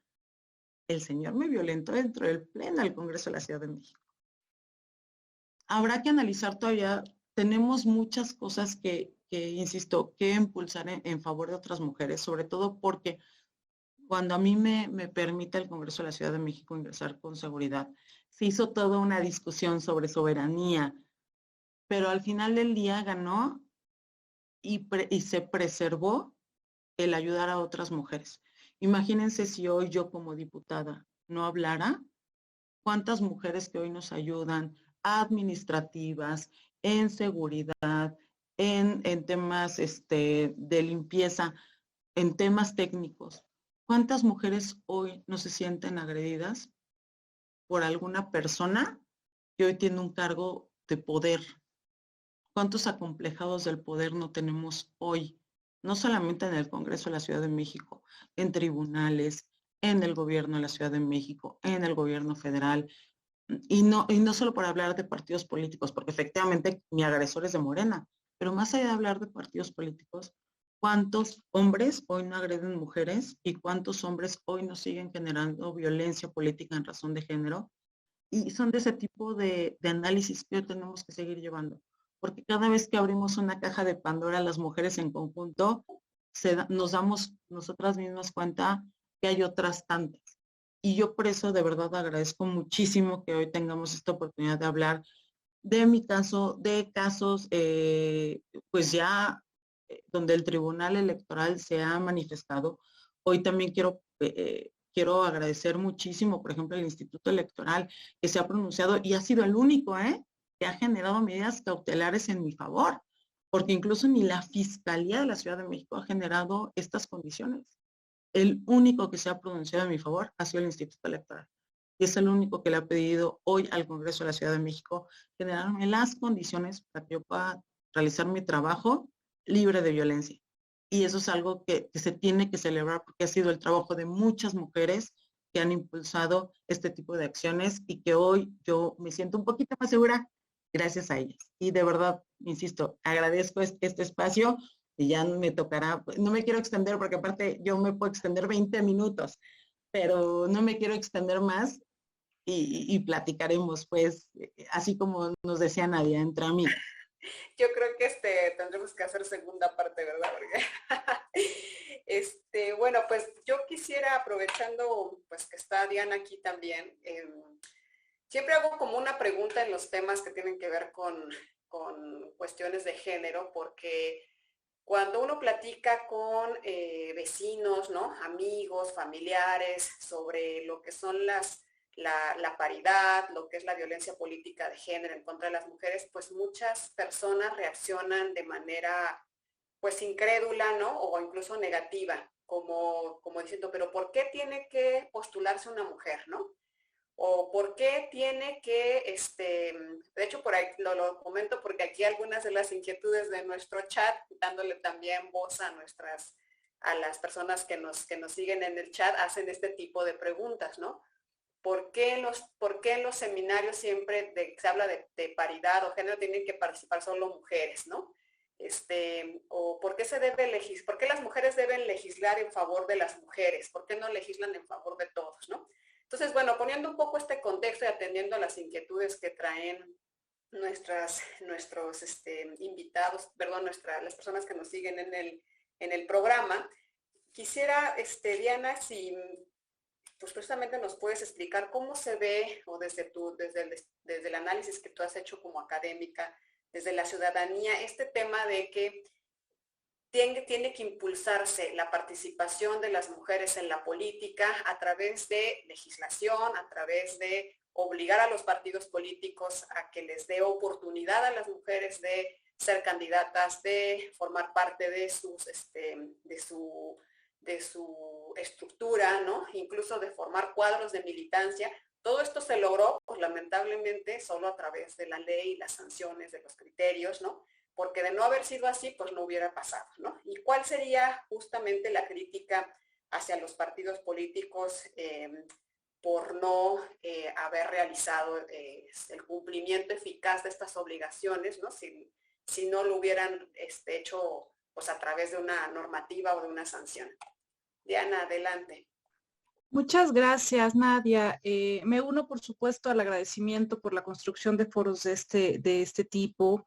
el señor me violentó dentro del Pleno del Congreso de la Ciudad de México. Habrá que analizar todavía, tenemos muchas cosas que insisto, que impulsar en favor de otras mujeres, sobre todo porque cuando a mí me permite el Congreso de la Ciudad de México ingresar con seguridad, se hizo toda una discusión sobre soberanía, pero al final del día ganó y se preservó el ayudar a otras mujeres. Imagínense si hoy yo como diputada no hablara, cuántas mujeres que hoy nos ayudan, administrativas, en seguridad, en temas de limpieza, en temas técnicos. ¿Cuántas mujeres hoy no se sienten agredidas por alguna persona que hoy tiene un cargo de poder? ¿Cuántos acomplejados del poder no tenemos hoy? No solamente en el Congreso de la Ciudad de México, en tribunales, en el gobierno de la Ciudad de México, en el gobierno federal, y no solo por hablar de partidos políticos, porque efectivamente mi agresor es de Morena, pero más allá de hablar de partidos políticos, ¿cuántos hombres hoy no agreden mujeres y cuántos hombres hoy no siguen generando violencia política en razón de género? Y son de ese tipo de análisis que hoy tenemos que seguir llevando, porque cada vez que abrimos una caja de Pandora, las mujeres en conjunto, nos damos nosotras mismas cuenta que hay otras tantas. Y yo por eso de verdad agradezco muchísimo que hoy tengamos esta oportunidad de hablar de mi caso, de casos, pues ya donde el Tribunal Electoral se ha manifestado. Hoy también quiero agradecer muchísimo, por ejemplo, al Instituto Electoral que se ha pronunciado y ha sido el único, que ha generado medidas cautelares en mi favor, porque incluso ni la Fiscalía de la Ciudad de México ha generado estas condiciones. El único que se ha pronunciado en mi favor ha sido el Instituto Electoral. Y es el único que le ha pedido hoy al Congreso de la Ciudad de México generarme las condiciones para que yo pueda realizar mi trabajo libre de violencia. Y eso es algo que se tiene que celebrar porque ha sido el trabajo de muchas mujeres que han impulsado este tipo de acciones y que hoy yo me siento un poquito más segura gracias a ellas. Y de verdad, insisto, agradezco este espacio y ya me tocará, no me quiero extender porque aparte yo me puedo extender 20 minutos, pero no me quiero extender más y platicaremos pues, así como nos decía Nadia, entre amigas. Yo creo que tendremos que hacer segunda parte, ¿verdad? Porque, bueno, pues yo quisiera, aprovechando pues que está Diana aquí también, siempre hago como una pregunta en los temas que tienen que ver con cuestiones de género, porque cuando uno platica con vecinos, ¿no? Amigos, familiares, sobre lo que son la paridad, lo que es la violencia política de género en contra de las mujeres, pues muchas personas reaccionan de manera pues incrédula, ¿no? O incluso negativa, como diciendo, pero ¿por qué tiene que postularse una mujer, ¿no? O por qué tiene que, de hecho por ahí lo comento porque aquí algunas de las inquietudes de nuestro chat, dándole también voz a las personas que nos siguen en el chat, hacen este tipo de preguntas, ¿no? ¿Por qué en los seminarios siempre se habla de paridad o género tienen que participar solo mujeres, ¿no? O ¿por qué por qué las mujeres deben legislar en favor de las mujeres? ¿Por qué no legislan en favor de todos, ¿no? Entonces, bueno, poniendo un poco este contexto y atendiendo a las inquietudes que traen nuestros invitados, perdón, las personas que nos siguen en el programa, quisiera, Diana, si pues precisamente nos puedes explicar cómo se ve, o desde el análisis que tú has hecho como académica, desde la ciudadanía, este tema de que tiene que impulsarse la participación de las mujeres en la política a través de legislación, a través de obligar a los partidos políticos a que les dé oportunidad a las mujeres de ser candidatas, de formar parte de su estructura, ¿no? Incluso de formar cuadros de militancia. Todo esto se logró, pues lamentablemente, solo a través de la ley, las sanciones, de los criterios, ¿no? Porque de no haber sido así, pues no hubiera pasado, ¿no? ¿Y cuál sería justamente la crítica hacia los partidos políticos por no haber realizado el cumplimiento eficaz de estas obligaciones, ¿no? Si no lo hubieran hecho pues a través de una normativa o de una sanción? Diana, adelante. Muchas gracias, Nadia. Me uno, por supuesto, al agradecimiento por la construcción de foros de este tipo.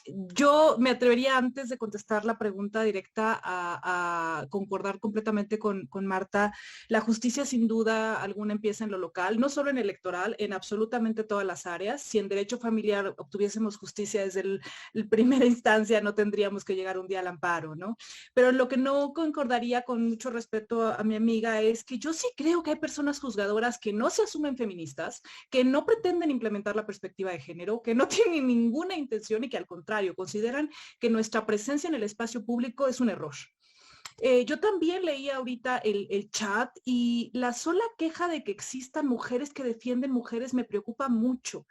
Yo me atrevería, antes de contestar la pregunta directa, a concordar completamente con Marta. La justicia sin duda alguna empieza en lo local, no solo en electoral, en absolutamente todas las áreas. Si en derecho familiar obtuviésemos justicia desde el primera instancia, no tendríamos que llegar un día al amparo, ¿no? Pero lo que no concordaría, con mucho respeto a mi amiga, es que yo sí creo que hay personas juzgadoras que no se asumen feministas, que no pretenden implementar la perspectiva de género, que no tienen ninguna intención y que al contrario contrario, consideran que nuestra presencia en el espacio público es un error. Yo también leí ahorita el chat y la sola queja de que existan mujeres que defienden mujeres me preocupa mucho,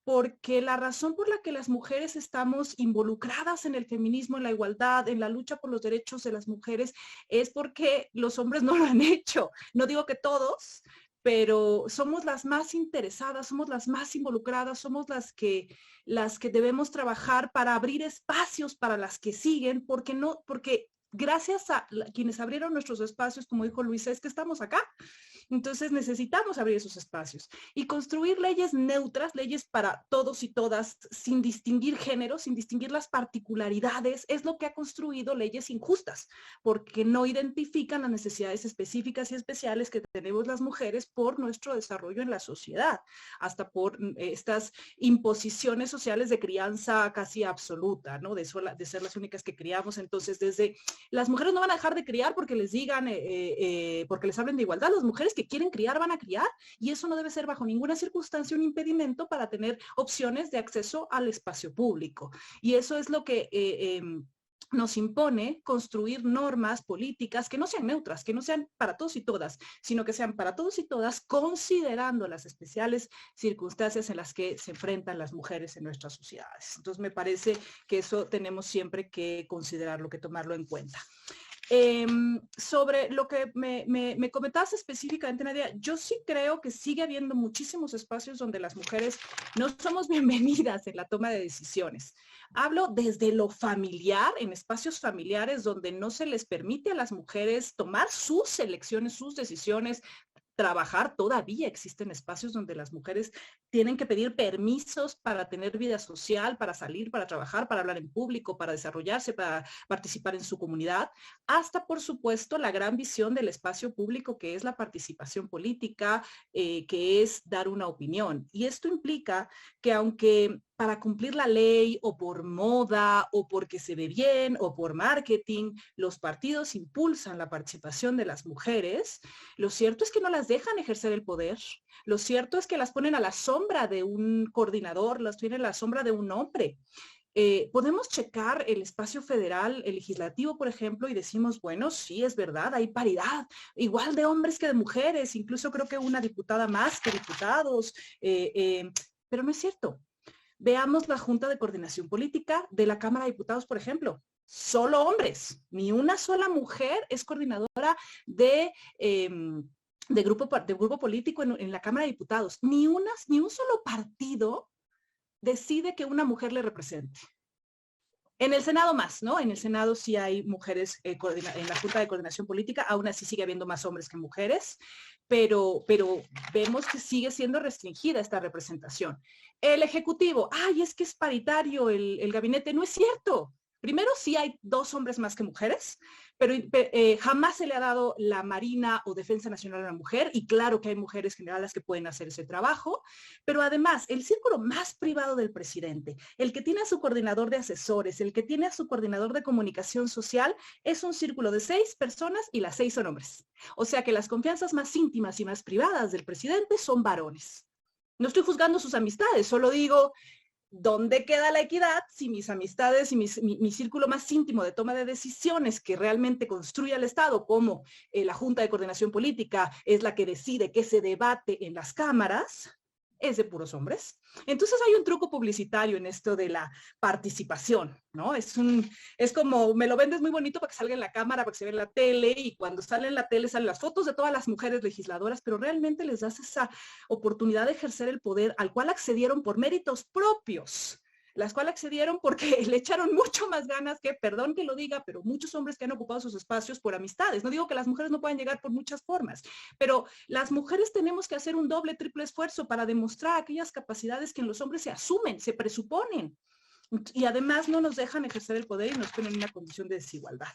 porque la razón por la que las mujeres estamos involucradas en el feminismo, en la igualdad, en la lucha por los derechos de las mujeres, es porque los hombres no lo han hecho. No digo que todos, pero somos las más interesadas, somos las más involucradas, somos las que debemos trabajar para abrir espacios para las que siguen, porque gracias a quienes abrieron nuestros espacios, como dijo Luisa, es que estamos acá. Entonces necesitamos abrir esos espacios y construir leyes neutras, leyes para todos y todas, sin distinguir géneros, sin distinguir las particularidades, es lo que ha construido leyes injustas, porque no identifican las necesidades específicas y especiales que tenemos las mujeres por nuestro desarrollo en la sociedad, hasta por estas imposiciones sociales de crianza casi absoluta, ¿no? De ser las únicas que criamos. Entonces, desde las mujeres no van a dejar de criar porque les digan, porque les hablen de igualdad. Las mujeres que quieren criar van a criar, y eso no debe ser bajo ninguna circunstancia un impedimento para tener opciones de acceso al espacio público. Y eso es lo que nos impone construir normas políticas que no sean neutras, que no sean para todos y todas, sino que sean para todos y todas, considerando las especiales circunstancias en las que se enfrentan las mujeres en nuestras sociedades. Entonces me parece que eso tenemos siempre que considerarlo, que tomarlo en cuenta. Sobre lo que me comentabas específicamente, Nadia, yo sí creo que sigue habiendo muchísimos espacios donde las mujeres no somos bienvenidas en la toma de decisiones. Hablo desde lo familiar, en espacios familiares donde no se les permite a las mujeres tomar sus elecciones, sus decisiones, trabajar. Todavía existen espacios donde las mujeres tienen que pedir permisos para tener vida social, para salir, para trabajar, para hablar en público, para desarrollarse, para participar en su comunidad, hasta por supuesto la gran visión del espacio público que es la participación política, que es dar una opinión. Y esto implica que aunque para cumplir la ley o por moda o porque se ve bien o por marketing, los partidos impulsan la participación de las mujeres, lo cierto es que no las dejan ejercer el poder. Lo cierto es que las ponen a la sombra de un coordinador, las tienen a la sombra de un hombre. Podemos checar el espacio federal, el legislativo, por ejemplo, y decimos, bueno, sí, es verdad, hay paridad, igual de hombres que de mujeres, incluso creo que una diputada más que diputados, pero no es cierto. Veamos la Junta de Coordinación Política de la Cámara de Diputados, por ejemplo. Solo hombres, ni una sola mujer es coordinadora de grupo político en la Cámara de Diputados. Ni un solo partido decide que una mujer le represente. En el Senado más, ¿no? En el Senado sí hay mujeres en la Junta de Coordinación Política, aún así sigue habiendo más hombres que mujeres, pero vemos que sigue siendo restringida esta representación. El Ejecutivo, ay, es que es paritario el gabinete, no es cierto. Primero, sí hay 2 hombres más que mujeres, pero jamás se le ha dado la Marina o Defensa Nacional a la mujer, y claro que hay mujeres generales que pueden hacer ese trabajo, pero además, el círculo más privado del presidente, el que tiene a su coordinador de asesores, el que tiene a su coordinador de comunicación social, es un círculo de 6 personas y las 6 son hombres. O sea que las confianzas más íntimas y más privadas del presidente son varones. No estoy juzgando sus amistades, solo digo, ¿dónde queda la equidad si mis amistades y mi círculo más íntimo de toma de decisiones que realmente construye el Estado, como la Junta de Coordinación Política, es la que decide qué se debate en las cámaras, es de puros hombres? Entonces hay un truco publicitario en esto de la participación, ¿no? Es como, me lo vendes muy bonito para que salga en la cámara, para que se vea en la tele, y cuando sale en la tele salen las fotos de todas las mujeres legisladoras, pero realmente les das esa oportunidad de ejercer el poder al cual accedieron por méritos propios, las cuales accedieron porque le echaron mucho más ganas que, perdón que lo diga, pero muchos hombres que han ocupado sus espacios por amistades. No digo que las mujeres no puedan llegar por muchas formas, pero las mujeres tenemos que hacer un doble, triple esfuerzo para demostrar aquellas capacidades que en los hombres se asumen, se presuponen, y además no nos dejan ejercer el poder y nos ponen en una condición de desigualdad.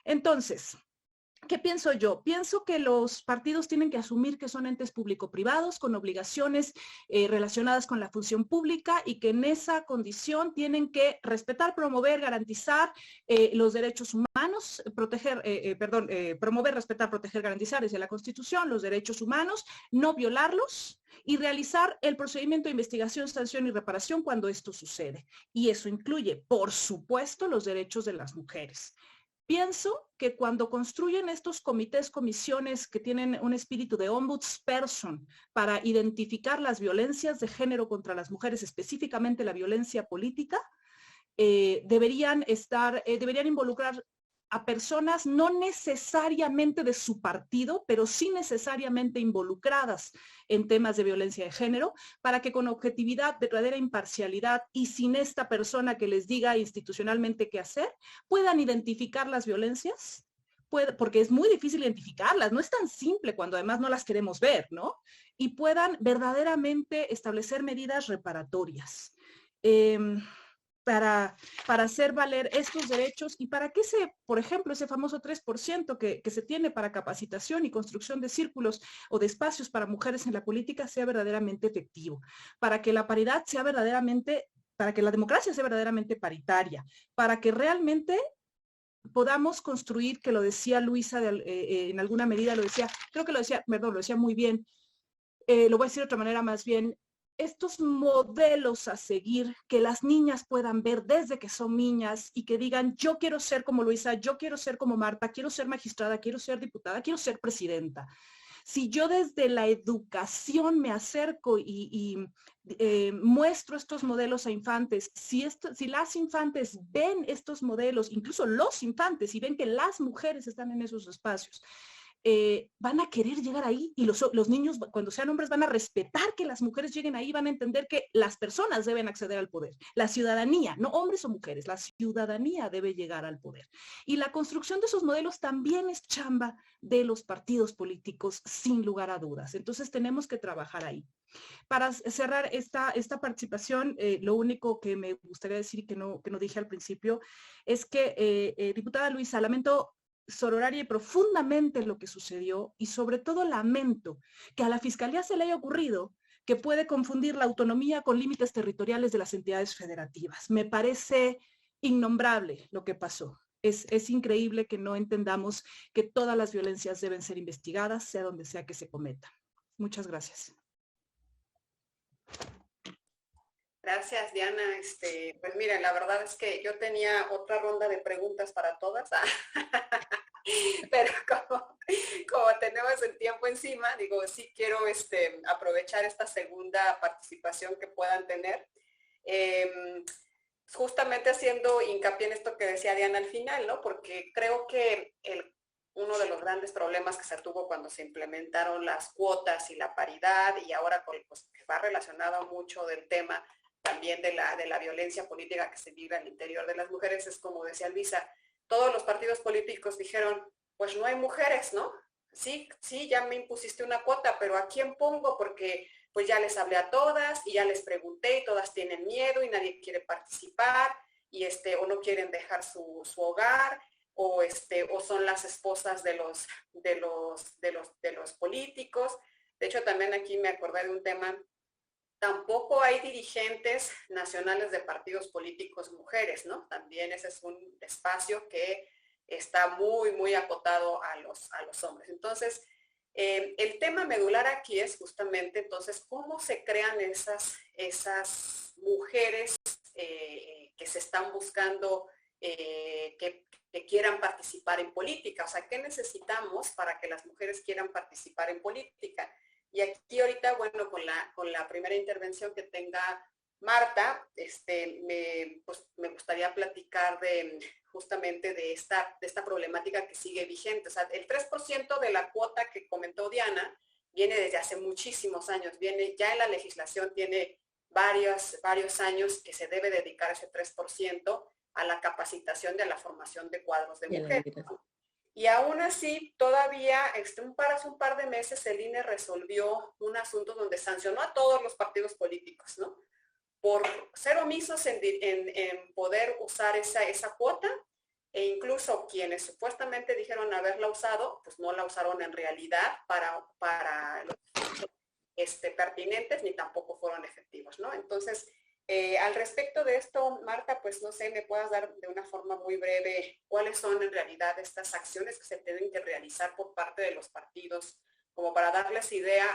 Entonces, ¿Qué pienso yo? Pienso que los partidos tienen que asumir que son entes público-privados con obligaciones relacionadas con la función pública y que en esa condición tienen que respetar, promover, garantizar los derechos humanos, promover, respetar, proteger, garantizar desde la Constitución los derechos humanos, no violarlos y realizar el procedimiento de investigación, sanción y reparación cuando esto sucede. Y eso incluye, por supuesto, los derechos de las mujeres. Pienso que cuando construyen estos comités, comisiones que tienen un espíritu de ombudsperson para identificar las violencias de género contra las mujeres, específicamente la violencia política, deberían involucrar a personas no necesariamente de su partido, pero sí necesariamente involucradas en temas de violencia de género, para que con objetividad, verdadera imparcialidad y sin esta persona que les diga institucionalmente qué hacer, puedan identificar las violencias, porque es muy difícil identificarlas, no es tan simple cuando además no las queremos ver, ¿no? Y puedan verdaderamente establecer medidas reparatorias. Para hacer valer estos derechos y para que por ejemplo, ese famoso 3% que se tiene para capacitación y construcción de círculos o de espacios para mujeres en la política sea verdaderamente efectivo, para que la paridad sea verdaderamente, para que la democracia sea verdaderamente paritaria, para que realmente podamos construir, que lo decía Luisa en alguna medida, creo que lo decía muy bien, lo voy a decir de otra manera más bien, estos modelos a seguir, que las niñas puedan ver desde que son niñas y que digan, yo quiero ser como Luisa, yo quiero ser como Marta, quiero ser magistrada, quiero ser diputada, quiero ser presidenta. Si yo desde la educación me acerco y muestro estos modelos a infantes, si las infantes ven estos modelos, incluso los infantes, y ven que las mujeres están en esos espacios, van a querer llegar ahí y los niños cuando sean hombres van a respetar que las mujeres lleguen ahí, van a entender que las personas deben acceder al poder, la ciudadanía, no hombres o mujeres, la ciudadanía debe llegar al poder. Y la construcción de esos modelos también es chamba de los partidos políticos, sin lugar a dudas. Entonces tenemos que trabajar ahí. Para cerrar esta participación, lo único que me gustaría decir que no dije al principio es que, diputada Luisa, lamento sororaria y profundamente lo que sucedió y sobre todo lamento que a la Fiscalía se le haya ocurrido que puede confundir la autonomía con límites territoriales de las entidades federativas. Me parece innombrable lo que pasó. Es increíble que no entendamos que todas las violencias deben ser investigadas, sea donde sea que se cometan. Muchas gracias. Gracias, Diana. Pues miren, la verdad es que yo tenía otra ronda de preguntas para todas, pero como tenemos el tiempo encima, digo, sí quiero aprovechar esta segunda participación que puedan tener, justamente haciendo hincapié en esto que decía Diana al final, ¿no? Porque creo que uno de los grandes problemas que se tuvo cuando se implementaron las cuotas y la paridad, y ahora pues, que va relacionado mucho del tema también de la violencia política que se vive al interior de las mujeres, es como decía Luisa, todos los partidos políticos dijeron, pues no hay mujeres, ¿no? Sí, ya me impusiste una cuota, pero ¿a quién pongo? Porque pues ya les hablé a todas y ya les pregunté y todas tienen miedo y nadie quiere participar y o no quieren dejar su hogar o son las esposas de los políticos. De hecho, también aquí me acordé de un tema. Tampoco hay dirigentes nacionales de partidos políticos mujeres, ¿no? También ese es un espacio que está muy, muy acotado a los hombres. Entonces, el tema medular aquí es justamente, entonces, cómo se crean esas mujeres que se están buscando, que quieran participar en política. O sea, ¿qué necesitamos para que las mujeres quieran participar en política? Y aquí ahorita, bueno, con la primera intervención que tenga Marta, me gustaría platicar justamente de esta problemática que sigue vigente. O sea, el 3% de la cuota que comentó Diana viene desde hace muchísimos años, viene ya en la legislación, tiene varios años que se debe dedicar ese 3% a la capacitación de la formación de cuadros de mujeres, ¿no? Y aún así, todavía hace un par de meses el INE resolvió un asunto donde sancionó a todos los partidos políticos, ¿no? Por ser omisos en poder usar esa cuota e incluso quienes supuestamente dijeron haberla usado, pues no la usaron en realidad para los pertinentes, ni tampoco fueron efectivos, ¿no? Entonces, al respecto de esto, Marta, pues no sé, me puedas dar de una forma muy breve cuáles son en realidad estas acciones que se tienen que realizar por parte de los partidos, como para darles idea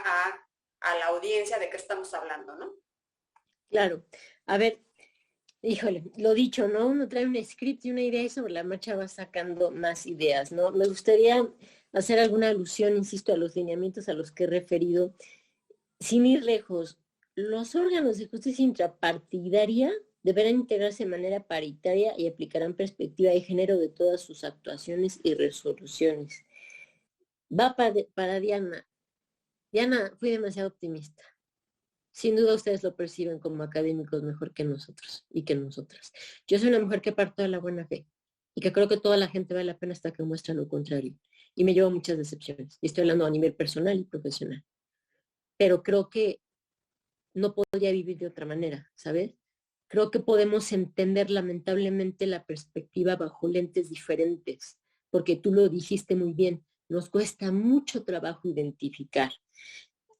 a la audiencia de qué estamos hablando, ¿no? Claro. A ver, híjole, lo dicho, ¿no? Uno trae un script y una idea y sobre la marcha va sacando más ideas, ¿no? Me gustaría hacer alguna alusión, insisto, a los lineamientos a los que he referido, sin ir lejos. Los órganos de justicia intrapartidaria deberán integrarse de manera paritaria y aplicarán perspectiva de género de todas sus actuaciones y resoluciones. Va para Diana. Diana, fui demasiado optimista. Sin duda ustedes lo perciben como académicos mejor que nosotros y que nosotras. Yo soy una mujer que parto de la buena fe y que creo que toda la gente vale la pena hasta que muestra lo contrario. Y me llevo muchas decepciones. Y estoy hablando a nivel personal y profesional. Pero creo que no podría vivir de otra manera, ¿sabes? Creo que podemos entender lamentablemente la perspectiva bajo lentes diferentes, porque tú lo dijiste muy bien, nos cuesta mucho trabajo identificar.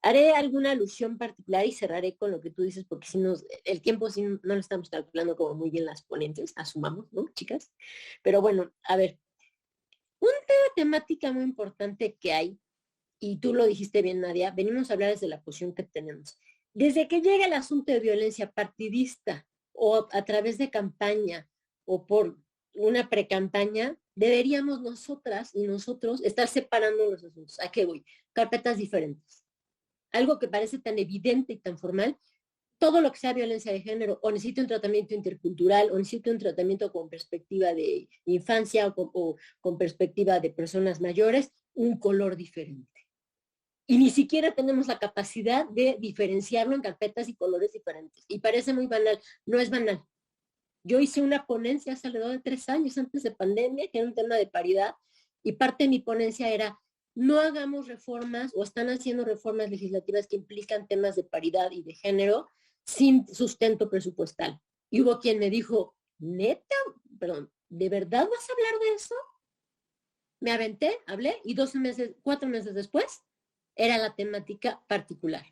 Haré alguna alusión particular y cerraré con lo que tú dices, porque si el tiempo sí no lo estamos calculando como muy bien las ponentes, asumamos, ¿no, chicas? Pero bueno, a ver, una temática muy importante que hay, y tú lo dijiste bien, Nadia, venimos a hablar desde la posición que tenemos. Desde que llega el asunto de violencia partidista o a través de campaña o por una precampaña, deberíamos nosotras y nosotros estar separando los asuntos. ¿A qué voy? Carpetas diferentes. Algo que parece tan evidente y tan formal, todo lo que sea violencia de género, o necesita un tratamiento intercultural, o necesita un tratamiento con perspectiva de infancia o con perspectiva de personas mayores, un color diferente. Y ni siquiera tenemos la capacidad de diferenciarlo en carpetas y colores diferentes. Y parece muy banal, no es banal. Yo hice una ponencia hace alrededor de 3 años antes de pandemia, que era un tema de paridad, y parte de mi ponencia era, no hagamos reformas o están haciendo reformas legislativas que implican temas de paridad y de género sin sustento presupuestal. Y hubo quien me dijo, neta, perdón, ¿de verdad vas a hablar de eso? Me aventé, hablé y 4 meses después era la temática particular.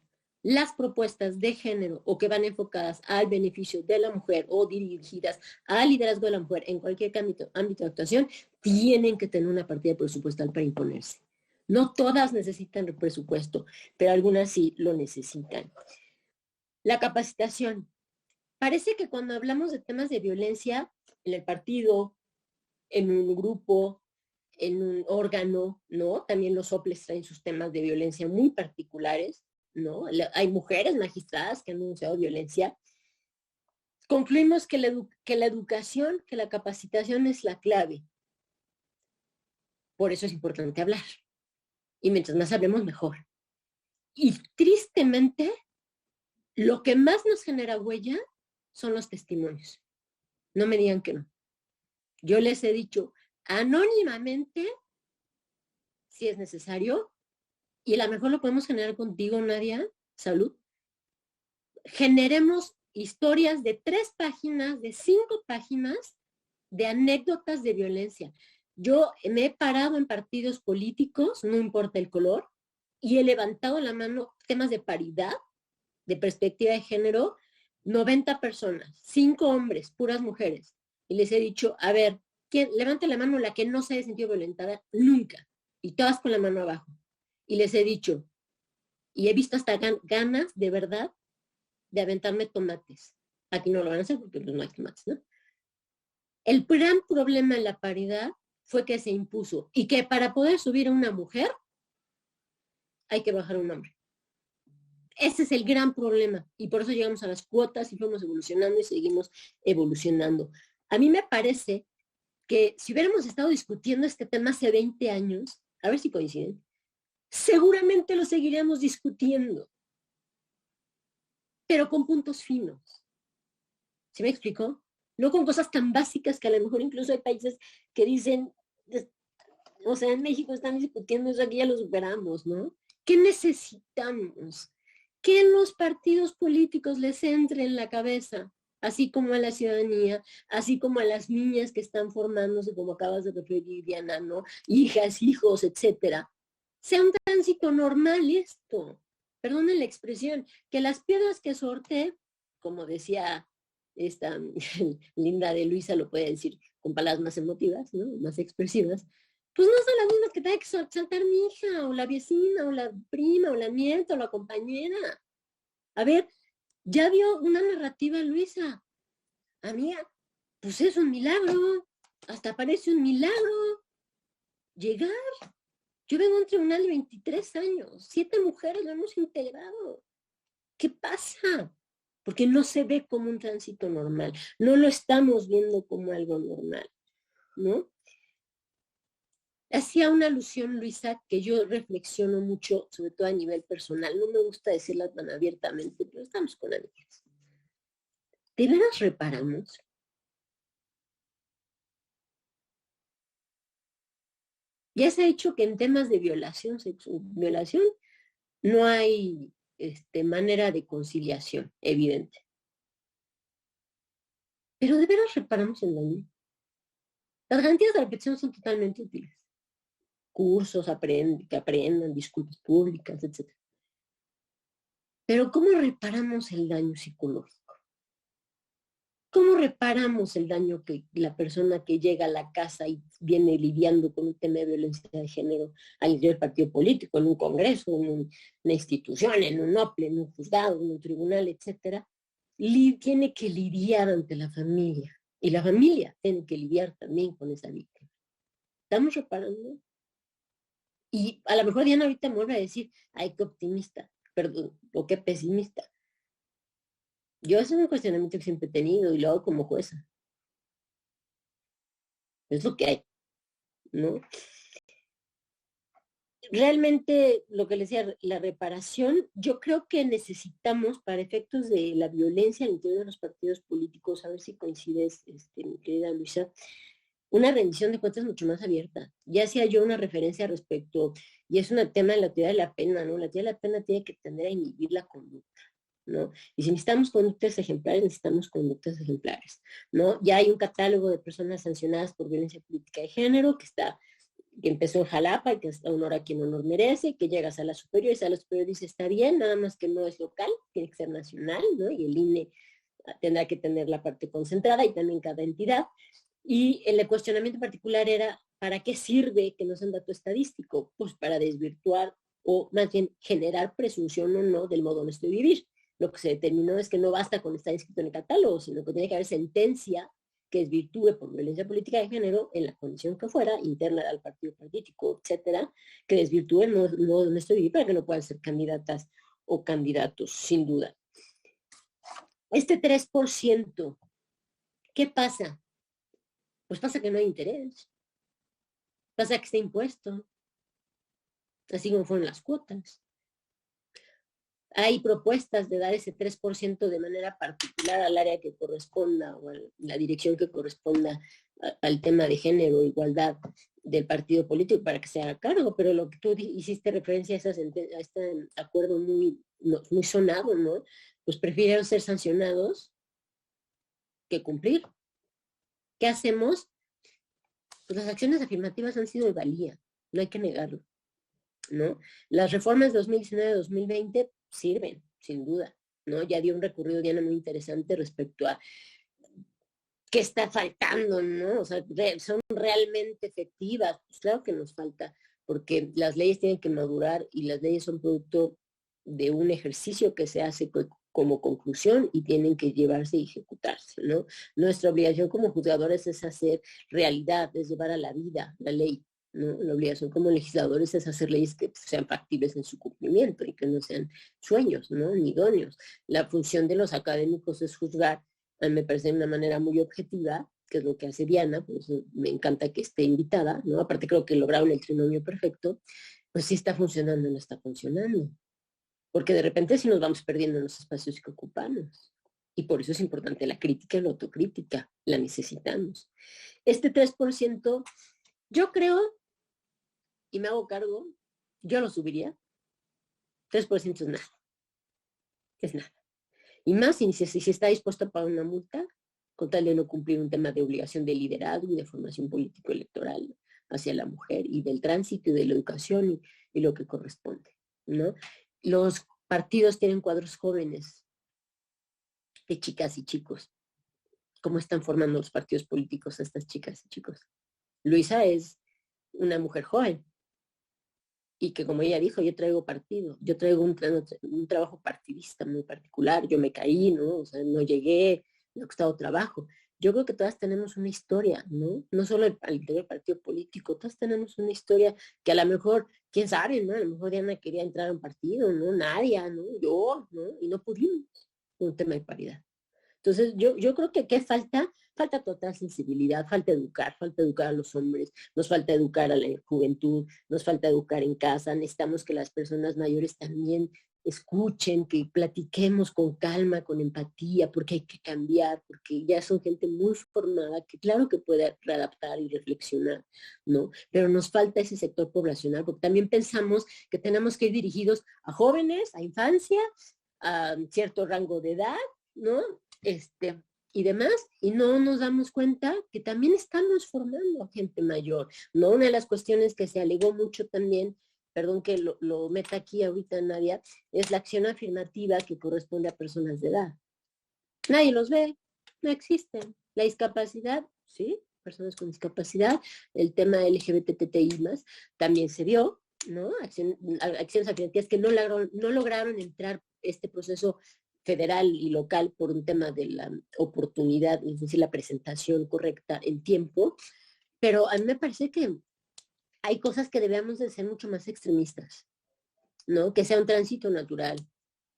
Las propuestas de género o que van enfocadas al beneficio de la mujer o dirigidas al liderazgo de la mujer en cualquier ámbito de actuación tienen que tener una partida presupuestal para imponerse. No todas necesitan el presupuesto, pero algunas sí lo necesitan. La capacitación. Parece que cuando hablamos de temas de violencia en el partido, en un grupo, en un órgano, ¿no? También los soples traen sus temas de violencia muy particulares, ¿no? Hay mujeres magistradas que han denunciado violencia. Concluimos que la educación, que la capacitación es la clave. Por eso es importante hablar. Y mientras más hablemos, mejor. Y tristemente, lo que más nos genera huella son los testimonios. No me digan que no. Yo les he dicho anónimamente, si es necesario, y a lo mejor lo podemos generar contigo, Nadia, salud. Generemos historias de 3 páginas, de 5 páginas de anécdotas de violencia. Yo me he parado en partidos políticos, no importa el color, y he levantado la mano temas de paridad, de perspectiva de género, 90 personas, 5 hombres, puras mujeres. Y les he dicho, a ver, ¿quién levante la mano la que no se haya sentido violentada? Nunca. Y todas con la mano abajo. Y les he dicho, y he visto hasta ganas de verdad de aventarme tomates. Aquí no lo van a hacer porque no hay tomates, ¿no? El gran problema en la paridad fue que se impuso y que para poder subir a una mujer hay que bajar a un hombre. Ese es el gran problema y por eso llegamos a las cuotas y fuimos evolucionando y seguimos evolucionando. A mí me parece que si hubiéramos estado discutiendo este tema hace 20 años, a ver si coinciden, seguramente lo seguiríamos discutiendo, pero con puntos finos. ¿Sí me explico? No con cosas tan básicas que a lo mejor incluso hay países que dicen, o sea, en México están discutiendo eso, aquí ya lo superamos, ¿no? ¿Qué necesitamos? Que en los partidos políticos les entre en la cabeza así como a la ciudadanía, así como a las niñas que están formándose, como acabas de referir, Diana, ¿no? Hijas, hijos, etcétera. Sea un tránsito normal esto. Perdonen la expresión, que las piedras que sorte, como decía esta linda de Luisa, lo puede decir con palabras más emotivas, ¿no? Más expresivas, pues no son las mismas que tenga que saltar mi hija, o la vecina, o la prima, o la nieta, o la compañera. A ver, ya vio una narrativa, Luisa. Amiga, pues es un milagro. Hasta parece un milagro llegar. Yo vengo a un tribunal de 23 años. 7 mujeres lo hemos integrado. ¿Qué pasa? Porque no se ve como un tránsito normal. No lo estamos viendo como algo normal, ¿no? Hacía una alusión, Luisa, que yo reflexiono mucho, sobre todo a nivel personal. No me gusta decirla tan abiertamente, pero estamos con amigas. ¿De veras reparamos? Ya se ha dicho que en temas de violación, no hay manera de conciliación evidente. Pero de veras reparamos el daño. Las garantías de repetición son totalmente útiles. Cursos, que aprendan, disculpas públicas, etc. Pero ¿cómo reparamos el daño psicológico? ¿Cómo reparamos el daño que la persona que llega a la casa y viene lidiando con un tema de violencia de género al interior del partido político, en un congreso, en una institución, en un OPLE, en un juzgado, en un tribunal, etcétera, tiene que lidiar ante la familia? Y la familia tiene que lidiar también con esa víctima. ¿Estamos reparando? Y a lo mejor Diana ahorita me vuelve a decir, ay, qué optimista, perdón, o qué pesimista. Yo ese es un cuestionamiento que siempre he tenido y lo hago como jueza. Es lo que hay, ¿no? Realmente, lo que les decía, la reparación, yo creo que necesitamos, para efectos de la violencia al interior de los partidos políticos, a ver si coincides, mi querida Luisa, una rendición de cuentas mucho más abierta. Ya hacía yo una referencia respecto, y es un tema de la teoría de la pena, ¿no? La teoría de la pena tiene que tender a inhibir la conducta, ¿no? Y si necesitamos conductas ejemplares, necesitamos conductas ejemplares, ¿no? Ya hay un catálogo de personas sancionadas por violencia política de género que empezó en Jalapa y que es honor a quien honor merece, que llega a sala superior y sala superior dice está bien, nada más que no es local, tiene que ser nacional, ¿no? Y el INE tendrá que tener la parte concentrada y también cada entidad. Y el cuestionamiento particular era, ¿para qué sirve que no sea un dato estadístico? Pues para desvirtuar o más bien generar presunción o no del modo honesto de vivir. Lo que se determinó es que no basta con estar inscrito en el catálogo, sino que tiene que haber sentencia que desvirtúe por violencia política de género en la condición que fuera, interna al partido político, etcétera, que desvirtúe el modo honesto de vivir para que no puedan ser candidatas o candidatos, sin duda. Este 3%, ¿qué pasa? Pues pasa que no hay interés, pasa que está impuesto, así como fueron las cuotas. Hay propuestas de dar ese 3% de manera particular al área que corresponda o a la dirección que corresponda al tema de género, igualdad del partido político para que se haga cargo, pero lo que tú hiciste referencia a este acuerdo muy sonado, ¿no? Pues prefirieron ser sancionados que cumplir. ¿Qué hacemos? Pues las acciones afirmativas han sido de valía, no hay que negarlo, ¿no? Las reformas de 2019-2020 sirven, sin duda, ¿no? Ya dio un recorrido, Diana, muy interesante respecto a qué está faltando, ¿no? O sea, ¿son realmente efectivas? Pues claro que nos falta, porque las leyes tienen que madurar y las leyes son producto de un ejercicio que se hace como conclusión y tienen que llevarse y ejecutarse, ¿no? Nuestra obligación como juzgadores es hacer realidad, es llevar a la vida la ley, ¿no? La obligación como legisladores es hacer leyes que sean factibles en su cumplimiento y que no sean sueños, ¿no? Ni idóneos. La función de los académicos es juzgar, a mí me parece de una manera muy objetiva, que es lo que hace Diana, pues me encanta que esté invitada, ¿no? Aparte creo que lograron el trinomio perfecto, pues sí está funcionando, no está funcionando. Porque de repente sí nos vamos perdiendo en los espacios que ocupamos. Y por eso es importante la crítica y la autocrítica, la necesitamos. Este 3%, yo creo, y me hago cargo, yo lo subiría. 3% es nada. Es nada. Y más si está dispuesto a pagar una multa, con tal de no cumplir un tema de obligación de liderazgo y de formación político-electoral hacia la mujer y del tránsito y de la educación y lo que corresponde, ¿no? Los partidos tienen cuadros jóvenes de chicas y chicos. ¿Cómo están formando los partidos políticos a estas chicas y chicos? Luisa es una mujer joven y que, como ella dijo, yo traigo partido, yo traigo un trabajo partidista muy particular, yo me caí, ¿no? O sea, no llegué, me ha costado trabajo. Yo creo que todas tenemos una historia, ¿no? No solo al interior del partido político, todas tenemos una historia que a lo mejor, quién sabe, ¿no? A lo mejor Diana quería entrar a un partido, ¿no? Nadia, ¿no? Yo, ¿no? Y no pudimos, un tema de paridad. Entonces, yo creo que ¿qué falta? Falta total sensibilidad, falta educar a los hombres, nos falta educar a la juventud, nos falta educar en casa, necesitamos que las personas mayores también escuchen, que platiquemos con calma, con empatía, porque hay que cambiar, porque ya son gente muy formada, que claro que puede readaptar y reflexionar, ¿no? Pero nos falta ese sector poblacional, porque también pensamos que tenemos que ir dirigidos a jóvenes, a infancia, a cierto rango de edad, ¿no? Y demás, y no nos damos cuenta que también estamos formando a gente mayor, ¿no? Una de las cuestiones que se alegó mucho también, perdón que lo meta aquí ahorita Nadia, es la acción afirmativa que corresponde a personas de edad. Nadie los ve, no existen. La discapacidad, sí, personas con discapacidad, el tema LGBTTI más, también se vio, ¿no? Acciones afirmativas que no lograron entrar este proceso federal y local por un tema de la oportunidad, es decir, la presentación correcta en tiempo, pero a mí me parece que hay cosas que debemos de ser mucho más extremistas, ¿no? Que sea un tránsito natural,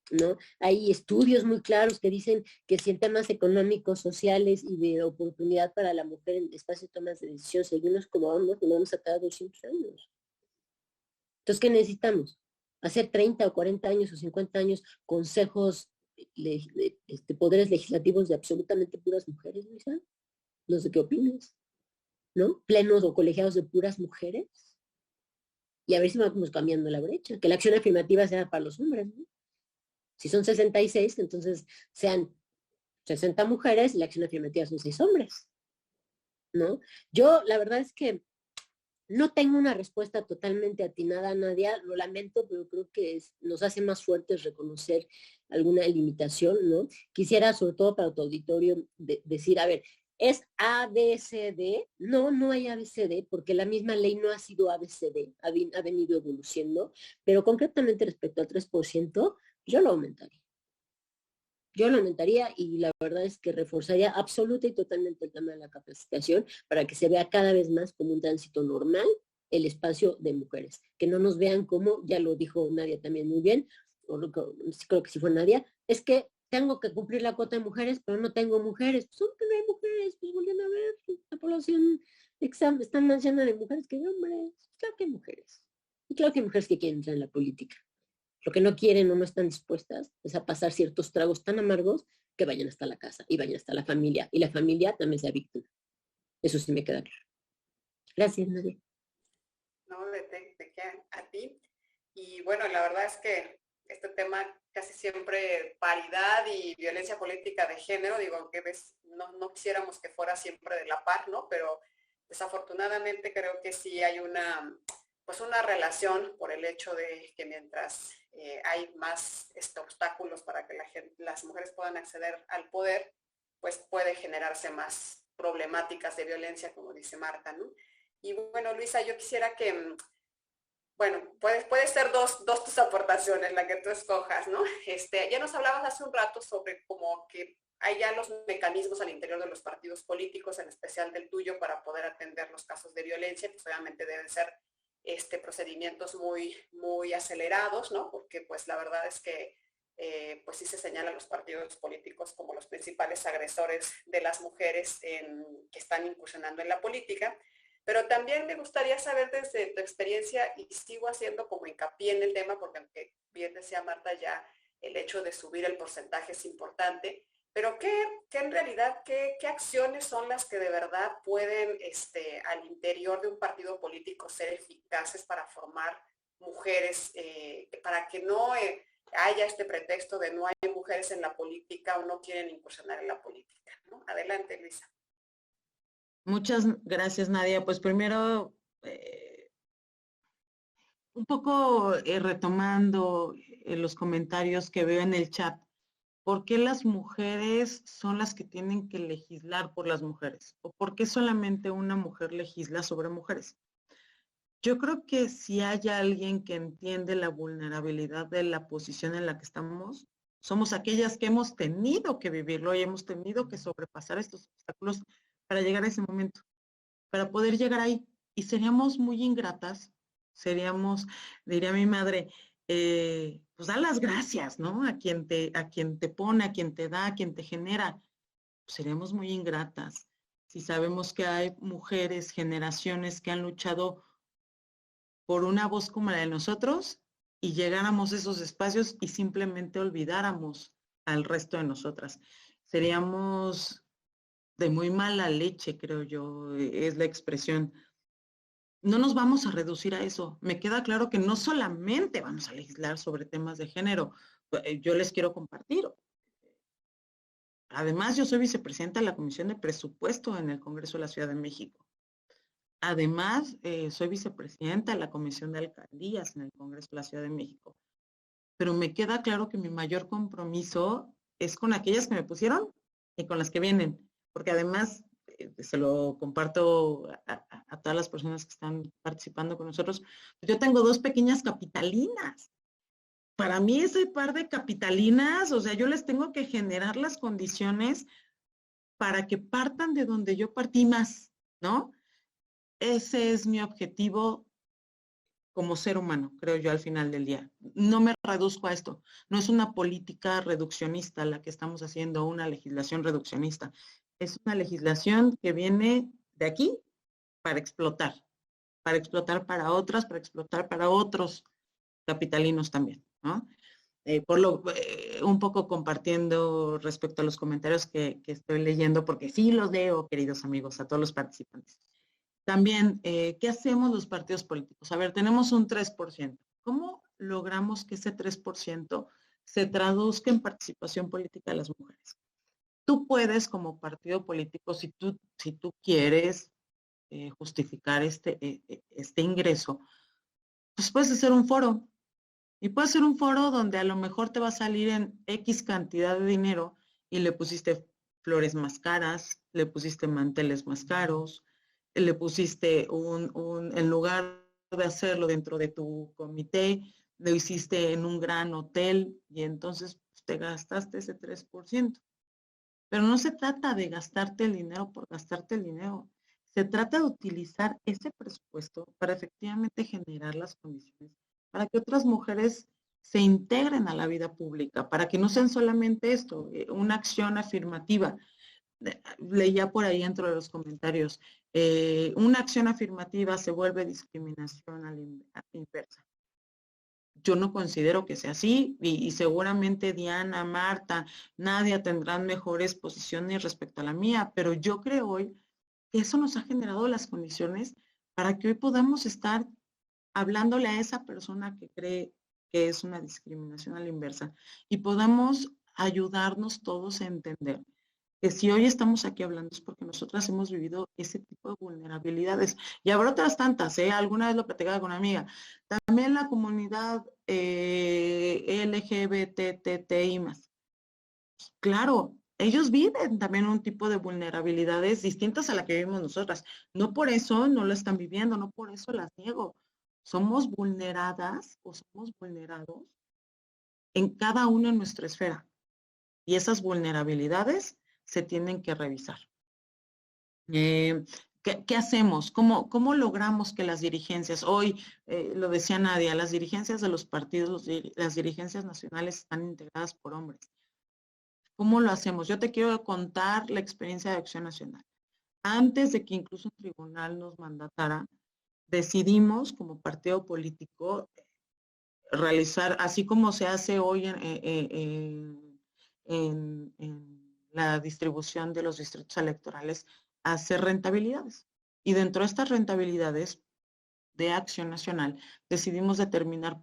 ¿no? Hay estudios muy claros que dicen que si en temas económicos, sociales y de oportunidad para la mujer en espacio de tomas de decisión seguimos como vamos, nos vamos a cada 200 años. Entonces, ¿qué necesitamos? Hacer 30 o 40 años o 50 años consejos poderes legislativos de absolutamente puras mujeres, Luisa. No sé qué opinas, ¿no? Plenos o colegiados de puras mujeres. Y a ver si vamos cambiando la brecha. Que la acción afirmativa sea para los hombres, ¿no? Si son 66, entonces sean 60 mujeres y la acción afirmativa son 6 hombres, ¿no? Yo, la verdad es que no tengo una respuesta totalmente atinada, Nadia, lo lamento, pero creo que nos hace más fuertes reconocer alguna limitación, ¿no? Quisiera, sobre todo para tu auditorio, decir, a ver, ¿es A, B, C, D? No, no hay A, B, C, D, porque la misma ley no ha sido A, B, C, D, ha venido evolucionando, pero concretamente respecto al 3%, yo lo aumentaría. Yo lo aumentaría y la verdad es que reforzaría absoluta y totalmente el tema de la capacitación para que se vea cada vez más como un tránsito normal el espacio de mujeres. Que no nos vean como, ya lo dijo Nadia también muy bien, o creo que sí fue Nadia, es que tengo que cumplir la cuota de mujeres, pero no tengo mujeres. Pues que no hay mujeres, pues volviendo a ver, la población está más llena de mujeres que de hombres. Claro que hay mujeres. Y claro que hay mujeres que quieren entrar en la política. Lo que no quieren o no están dispuestas es a pasar ciertos tragos tan amargos que vayan hasta la casa y vayan hasta la familia. Y la familia también sea víctima. Eso sí me queda claro. Gracias, Nadia. No, de qué a ti. Y bueno, la verdad es que este tema casi siempre paridad y violencia política de género, digo, que no quisiéramos que fuera siempre de la par, ¿no? Pero desafortunadamente creo que sí hay una relación por el hecho de que mientras hay más obstáculos para que las mujeres puedan acceder al poder, pues puede generarse más problemáticas de violencia, como dice Marta, ¿no? Y bueno, Luisa, yo quisiera que, bueno, puede ser dos tus aportaciones, la que tú escojas, ¿no? Ya nos hablabas hace un rato sobre como que hay ya los mecanismos al interior de los partidos políticos, en especial del tuyo, para poder atender los casos de violencia, pues obviamente deben ser procedimientos muy, muy acelerados, ¿no? Porque pues la verdad es que pues sí se señalan los partidos políticos como los principales agresores de las mujeres que están incursionando en la política. Pero también me gustaría saber desde tu experiencia, y sigo haciendo como hincapié en el tema, porque aunque bien decía Marta ya, el hecho de subir el porcentaje es importante, pero ¿qué en realidad, qué acciones son las que de verdad pueden al interior de un partido político ser eficaces para formar mujeres, para que no haya este pretexto de no hay mujeres en la política o no quieren incursionar en la política, ¿no? Adelante, Luisa. Muchas gracias, Nadia. Pues primero, un poco retomando los comentarios que veo en el chat. ¿Por qué las mujeres son las que tienen que legislar por las mujeres? ¿O por qué solamente una mujer legisla sobre mujeres? Yo creo que si hay alguien que entiende la vulnerabilidad de la posición en la que estamos, somos aquellas que hemos tenido que vivirlo y hemos tenido que sobrepasar estos obstáculos para llegar a ese momento, para poder llegar ahí. Y seríamos muy ingratas, seríamos, diría mi madre, pues da las gracias, ¿no? A quien te pone, a quien te da, a quien te genera. Pues seríamos muy ingratas si sabemos que hay mujeres, generaciones que han luchado por una voz como la de nosotros y llegáramos a esos espacios y simplemente olvidáramos al resto de nosotras. Seríamos de muy mala leche, creo yo, es la expresión. No nos vamos a reducir a eso. Me queda claro que no solamente vamos a legislar sobre temas de género. Yo les quiero compartir. Además, yo soy vicepresidenta de la Comisión de Presupuesto en el Congreso de la Ciudad de México. Además, soy vicepresidenta de la Comisión de Alcaldías en el Congreso de la Ciudad de México. Pero me queda claro que mi mayor compromiso es con aquellas que me pusieron y con las que vienen. Porque además, se lo comparto a todas las personas que están participando con nosotros. Yo tengo 2 pequeñas capitalinas. Para mí ese par de capitalinas, o sea, yo les tengo que generar las condiciones para que partan de donde yo partí más, ¿no? Ese es mi objetivo como ser humano, creo yo, al final del día. No me reduzco a esto. No es una política reduccionista la que estamos haciendo, una legislación reduccionista. Es una legislación que viene de aquí para explotar para otras, para explotar para otros capitalinos también, ¿no? Un poco compartiendo respecto a los comentarios que estoy leyendo, porque sí los leo, queridos amigos, a todos los participantes. También, ¿qué hacemos los partidos políticos? A ver, tenemos un 3%. ¿Cómo logramos que ese 3% se traduzca en participación política de las mujeres? Tú puedes, como partido político, si tú quieres justificar este ingreso, pues puedes hacer un foro. Y puede ser un foro donde a lo mejor te va a salir en X cantidad de dinero y le pusiste flores más caras, le pusiste manteles más caros, le pusiste en lugar de hacerlo dentro de tu comité, lo hiciste en un gran hotel y entonces pues, te gastaste ese 3%. Pero no se trata de gastarte el dinero por gastarte el dinero. Se trata de utilizar ese presupuesto para efectivamente generar las condiciones para que otras mujeres se integren a la vida pública, para que no sean solamente esto, una acción afirmativa. Leía por ahí dentro de los comentarios, una acción afirmativa se vuelve discriminación a la inversa. Yo no considero que sea así y seguramente Diana, Marta, Nadia tendrán mejores posiciones respecto a la mía, pero yo creo hoy que eso nos ha generado las condiciones para que hoy podamos estar hablándole a esa persona que cree que es una discriminación a la inversa y podamos ayudarnos todos a entender que si hoy estamos aquí hablando es porque nosotras hemos vivido ese tipo de vulnerabilidades. Y habrá otras tantas, alguna vez lo platicaba con una amiga. También la comunidad LGBTTI+. Claro, ellos viven también un tipo de vulnerabilidades distintas a la que vivimos nosotras. No por eso no lo están viviendo, no por eso las niego. Somos vulneradas o somos vulnerados en cada uno en nuestra esfera. Y esas vulnerabilidades se tienen que revisar. ¿Qué hacemos? ¿Cómo logramos que las dirigencias, hoy lo decía Nadia, las dirigencias de los partidos, las dirigencias nacionales están integradas por hombres? ¿Cómo lo hacemos? Yo te quiero contar la experiencia de Acción Nacional. Antes de que incluso un tribunal nos mandatara, decidimos como partido político realizar, así como se hace hoy en la distribución de los distritos electorales, hacer rentabilidades. Y dentro de estas rentabilidades, de Acción Nacional, decidimos determinar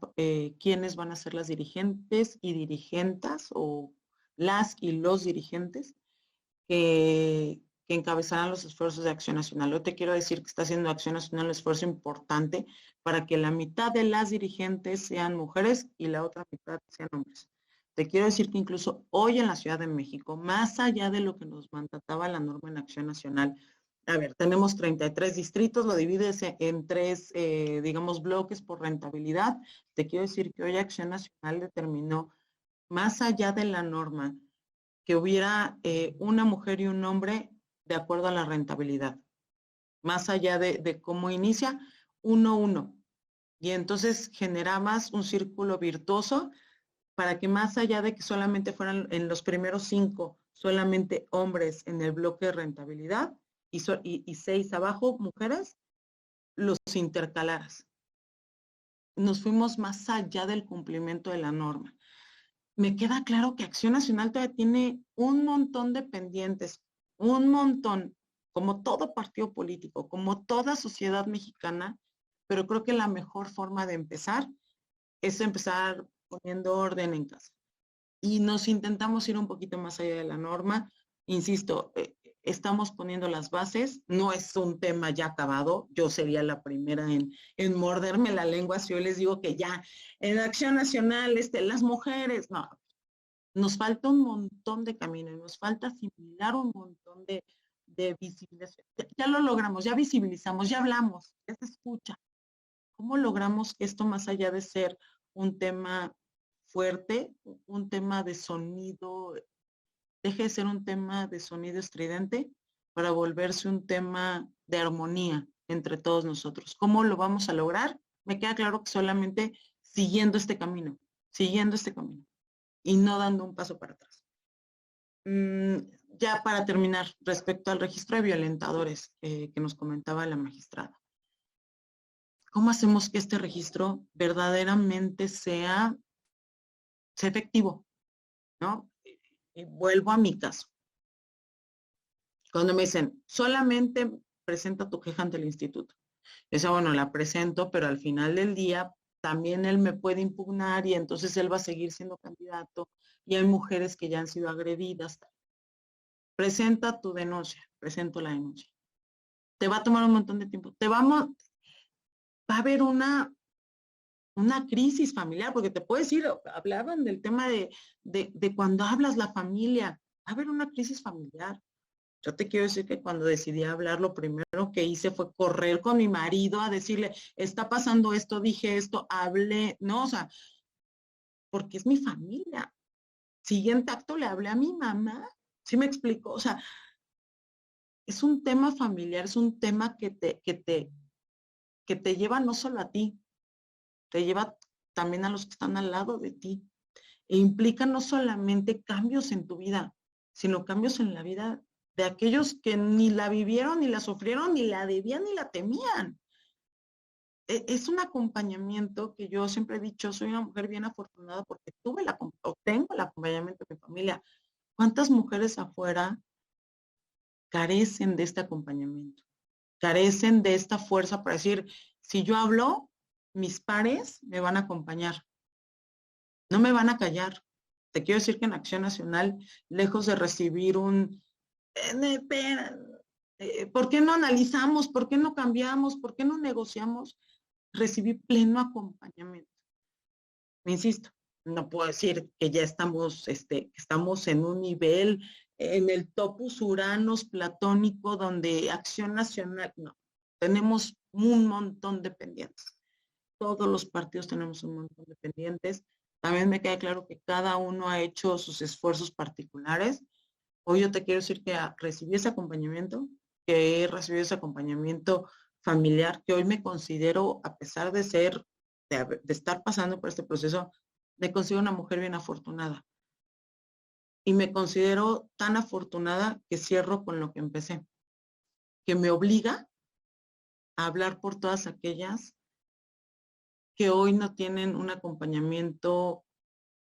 quiénes van a ser las dirigentes y dirigentas, o las y los dirigentes que encabezarán los esfuerzos de Acción Nacional. Yo te quiero decir que está haciendo Acción Nacional un esfuerzo importante para que la mitad de las dirigentes sean mujeres y la otra mitad sean hombres. Te quiero decir que incluso hoy en la Ciudad de México, más allá de lo que nos mandataba la norma en Acción Nacional, a ver, tenemos 33 distritos, lo divides en 3, digamos, bloques por rentabilidad. Te quiero decir que hoy Acción Nacional determinó, más allá de la norma, que hubiera una mujer y un hombre de acuerdo a la rentabilidad. Más allá de cómo inicia, 1-1. Y entonces generabas un círculo virtuoso para que más allá de que solamente fueran en los primeros 5, solamente hombres en el bloque de rentabilidad y 6 abajo, mujeres, los intercalaras. Nos fuimos más allá del cumplimiento de la norma. Me queda claro que Acción Nacional todavía tiene un montón de pendientes, un montón, como todo partido político, como toda sociedad mexicana, pero creo que la mejor forma de empezar es empezar poniendo orden en casa. Y nos intentamos ir un poquito más allá de la norma. Insisto, estamos poniendo las bases, no es un tema ya acabado, yo sería la primera en morderme la lengua si yo les digo que ya en Acción Nacional las mujeres, no, nos falta un montón de camino y nos falta asimilar un montón de visibilización. Ya lo logramos, ya visibilizamos, ya hablamos, ya se escucha. ¿Cómo logramos que esto, más allá de ser un tema fuerte, un tema de sonido, deje de ser un tema de sonido estridente para volverse un tema de armonía entre todos nosotros? ¿Cómo lo vamos a lograr? Me queda claro que solamente siguiendo este camino y no dando un paso para atrás. Ya para terminar, respecto al registro de violentadores que nos comentaba la magistrada. ¿Cómo hacemos que este registro verdaderamente sea efectivo? ¿No? Y vuelvo a mi caso. Cuando me dicen, solamente presenta tu queja ante el instituto. Esa, bueno, la presento, pero al final del día también él me puede impugnar y entonces él va a seguir siendo candidato y hay mujeres que ya han sido agredidas. Presenta tu denuncia, presento la denuncia. Te va a tomar un montón de tiempo. Va a haber una crisis familiar, porque te puedo decir, hablaban del tema de cuando hablas la familia, va a haber una crisis familiar. Yo te quiero decir que cuando decidí hablar, lo primero que hice fue correr con mi marido a decirle, está pasando esto, dije esto, hablé, no, o sea, porque es mi familia. Siguiente acto le hablé a mi mamá, ¿sí me explico? O sea, es un tema familiar, es un tema que te lleva no solo a ti, te lleva también a los que están al lado de ti. E implica no solamente cambios en tu vida, sino cambios en la vida de aquellos que ni la vivieron, ni la sufrieron, ni la debían, ni la temían. Es un acompañamiento que yo siempre he dicho, soy una mujer bien afortunada porque tengo el acompañamiento de mi familia. ¿Cuántas mujeres afuera carecen de este acompañamiento? Carecen de esta fuerza para decir, si yo hablo, mis pares me van a acompañar. No me van a callar. Te quiero decir que en Acción Nacional, lejos de recibir ¿por qué no analizamos? ¿Por qué no cambiamos? ¿Por qué no negociamos? Recibí pleno acompañamiento. Me insisto, no puedo decir que ya estamos en un nivel, en el topus Uranus platónico, donde Acción Nacional, no. Tenemos un montón de pendientes. Todos los partidos tenemos un montón de pendientes. También me queda claro que cada uno ha hecho sus esfuerzos particulares. Hoy yo te quiero decir que recibí ese acompañamiento, que he recibido ese acompañamiento familiar, que hoy me considero, a pesar de estar pasando por este proceso, me considero una mujer bien afortunada. Y me considero tan afortunada que cierro con lo que empecé, que me obliga a hablar por todas aquellas que hoy no tienen un acompañamiento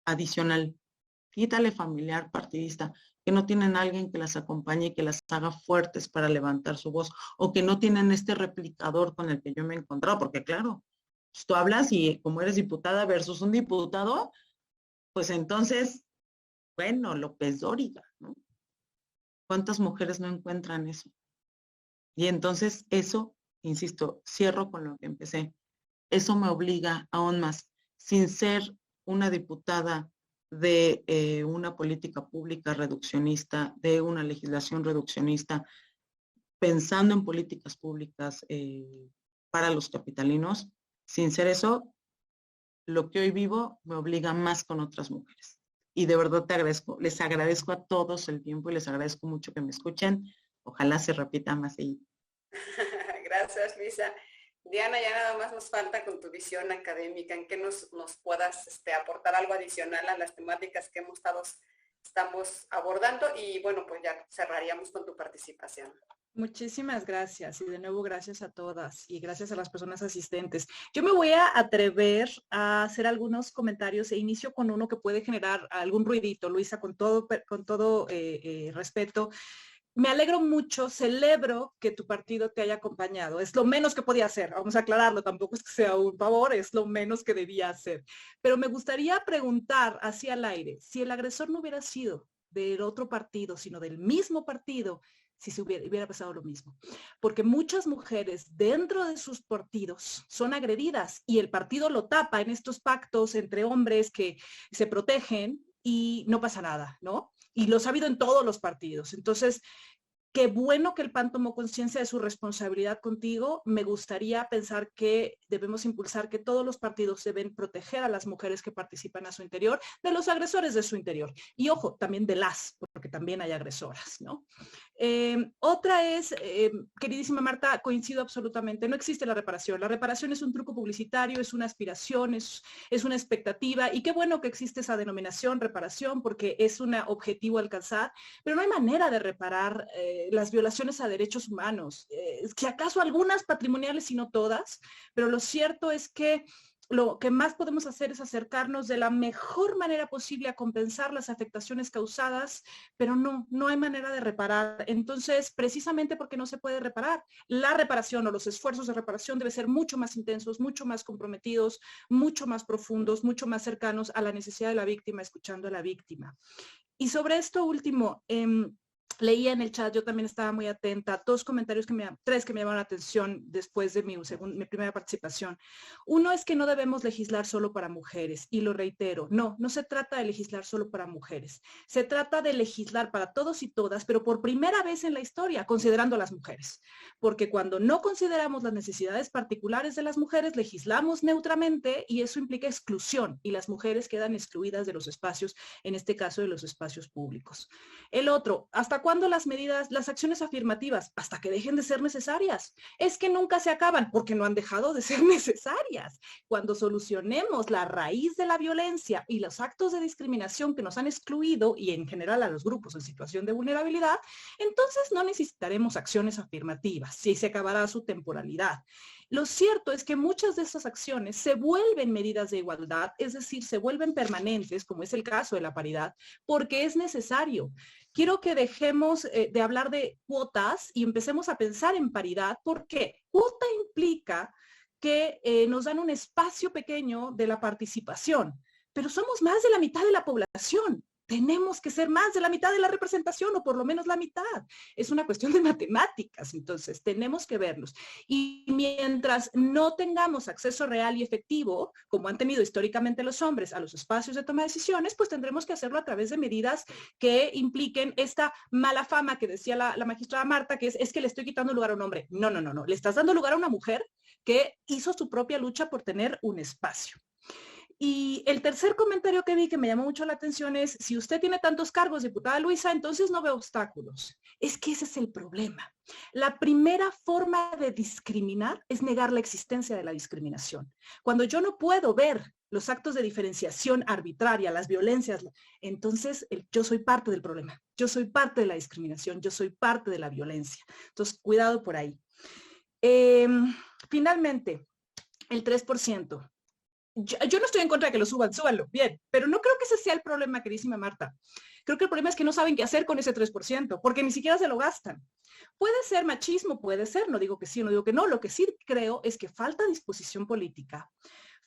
adicional. Quítale familiar, partidista. que no tienen a alguien que las acompañe y que las haga fuertes para levantar su voz, o que no tienen este replicador con el que yo me he encontrado, porque claro, pues tú hablas y como eres diputada versus un diputado, pues entonces, bueno, López Dóriga, ¿no? ¿Cuántas mujeres no encuentran eso? Y entonces eso, insisto, cierro con lo que empecé. Eso me obliga aún más, sin ser una diputada de una política pública reduccionista, de una legislación reduccionista, pensando en políticas públicas para los capitalinos, sin ser eso, lo que hoy vivo me obliga más con otras mujeres. Y de verdad te agradezco, les agradezco a todos el tiempo y les agradezco mucho que me escuchen. Ojalá se repita más seguido. Gracias, Luisa. Diana, ya nada más nos falta con tu visión académica, en que nos puedas aportar algo adicional a las temáticas que estamos abordando, y bueno, pues ya cerraríamos con tu participación. Muchísimas gracias y de nuevo gracias a todas y gracias a las personas asistentes. Yo me voy a atrever a hacer algunos comentarios e inicio con uno que puede generar algún ruidito, Luisa, con todo respeto. Me alegro mucho, celebro que tu partido te haya acompañado. Es lo menos que podía hacer, vamos a aclararlo, tampoco es que sea un favor, es lo menos que debía hacer. Pero me gustaría preguntar hacia el aire, si el agresor no hubiera sido del otro partido, sino del mismo partido, si se hubiera pasado lo mismo. Porque muchas mujeres dentro de sus partidos son agredidas y el partido lo tapa en estos pactos entre hombres que se protegen y no pasa nada, ¿no? Y lo ha habido en todos los partidos. Entonces, qué bueno que el PAN tomó conciencia de su responsabilidad contigo. Me gustaría pensar que debemos impulsar que todos los partidos deben proteger a las mujeres que participan a su interior de los agresores de su interior. Y ojo, también de porque también hay agresoras, ¿no? Otra es, queridísima Marta, coincido absolutamente, no existe la reparación. La reparación es un truco publicitario, es una aspiración, es una expectativa, y qué bueno que existe esa denominación, reparación, porque es un objetivo a alcanzar, pero no hay manera de reparar las violaciones a derechos humanos, si acaso algunas patrimoniales y no todas, pero lo cierto es que lo que más podemos hacer es acercarnos de la mejor manera posible a compensar las afectaciones causadas, pero no hay manera de reparar. Entonces, precisamente porque no se puede reparar, la reparación o los esfuerzos de reparación deben ser mucho más intensos, mucho más comprometidos, mucho más profundos, mucho más cercanos a la necesidad de la víctima, escuchando a la víctima. Y sobre esto último, leía en el chat, yo también estaba muy atenta, tres que me llamaron la atención después de mi primera participación. Uno es que no debemos legislar solo para mujeres, y lo reitero, no se trata de legislar solo para mujeres, se trata de legislar para todos y todas, pero por primera vez en la historia, considerando a las mujeres, porque cuando no consideramos las necesidades particulares de las mujeres, legislamos neutramente y eso implica exclusión, y las mujeres quedan excluidas de los espacios, en este caso de los espacios públicos. El otro, ¿hasta cuándo las acciones afirmativas? Hasta que dejen de ser necesarias. Es que nunca se acaban porque no han dejado de ser necesarias. Cuando solucionemos la raíz de la violencia y los actos de discriminación que nos han excluido, y en general a los grupos en situación de vulnerabilidad, entonces no necesitaremos acciones afirmativas, si se acabará su temporalidad. Lo cierto es que muchas de estas acciones se vuelven medidas de igualdad, es decir, se vuelven permanentes, como es el caso de la paridad, porque es necesario. Quiero que dejemos de hablar de cuotas y empecemos a pensar en paridad, porque cuota implica que nos dan un espacio pequeño de la participación, pero somos más de la mitad de la población. Tenemos que ser más de la mitad de la representación, o por lo menos la mitad. Es una cuestión de matemáticas, entonces tenemos que verlos. Y mientras no tengamos acceso real y efectivo, como han tenido históricamente los hombres a los espacios de toma de decisiones, pues tendremos que hacerlo a través de medidas que impliquen esta mala fama que decía la magistrada Marta, que es que le estoy quitando lugar a un hombre. No, le estás dando lugar a una mujer que hizo su propia lucha por tener un espacio. Y el tercer comentario que vi que me llamó mucho la atención es, si usted tiene tantos cargos, diputada Luisa, entonces no ve obstáculos. Es que ese es el problema. La primera forma de discriminar es negar la existencia de la discriminación. Cuando yo no puedo ver los actos de diferenciación arbitraria, las violencias, entonces yo soy parte del problema. Yo soy parte de la discriminación, yo soy parte de la violencia. Entonces, cuidado por ahí. Finalmente, el 3%. yo no estoy en contra de que lo suban, súbanlo, bien, pero no creo que ese sea el problema, queridísima Marta. Creo que el problema es que no saben qué hacer con ese 3%, porque ni siquiera se lo gastan. Puede ser machismo, puede ser, no digo que sí, no digo que no, lo que sí creo es que falta disposición política,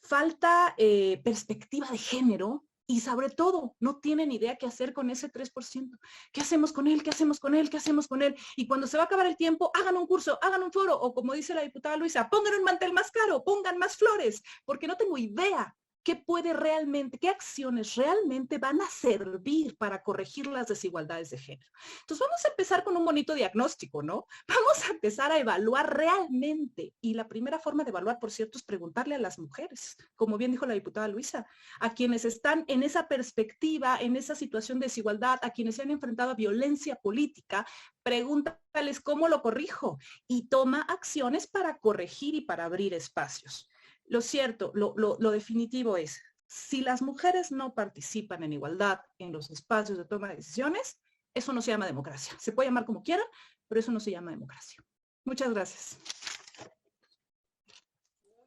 falta perspectiva de género, y sobre todo, no tienen idea qué hacer con ese 3%. ¿Qué hacemos con él? ¿Qué hacemos con él? ¿Qué hacemos con él? Y cuando se va a acabar el tiempo, hagan un curso, hagan un foro, o como dice la diputada Luisa, pongan un mantel más caro, pongan más flores, porque no tengo idea qué puede realmente, qué acciones realmente van a servir para corregir las desigualdades de género. Entonces vamos a empezar con un bonito diagnóstico, ¿no? Vamos a empezar a evaluar realmente. Y la primera forma de evaluar, por cierto, es preguntarle a las mujeres, como bien dijo la diputada Luisa, a quienes están en esa perspectiva, en esa situación de desigualdad, a quienes se han enfrentado a violencia política, pregúntales cómo lo corrijo y toma acciones para corregir y para abrir espacios. Lo cierto, lo definitivo es, si las mujeres no participan en igualdad en los espacios de toma de decisiones, eso no se llama democracia. Se puede llamar como quiera, pero eso no se llama democracia. Muchas gracias.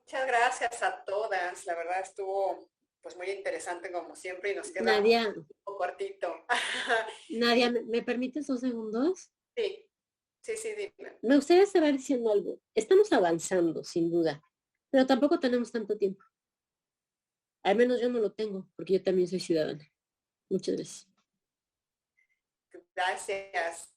Muchas gracias a todas. La verdad estuvo pues muy interesante como siempre y nos queda Nadia, un poco cortito. Nadia, ¿me permites 2 segundos? Sí, dime. Me gustaría cerrar diciendo algo. Estamos avanzando, sin duda, pero tampoco tenemos tanto tiempo. Al menos yo no lo tengo, porque yo también soy ciudadana. Muchas gracias. Gracias.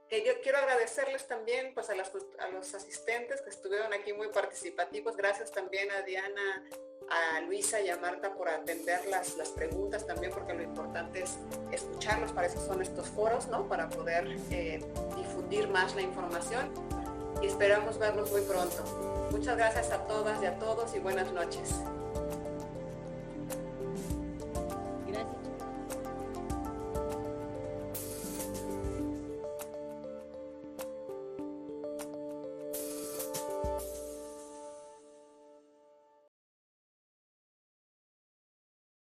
Que yo quiero agradecerles también pues a los asistentes que estuvieron aquí muy participativos. Gracias también a Diana, a Luisa y a Marta por atender las preguntas también, porque lo importante es escucharlos. Para eso son estos foros, ¿no? Para poder difundir más la información. Y esperamos verlos muy pronto. Muchas gracias a todas y a todos y buenas noches.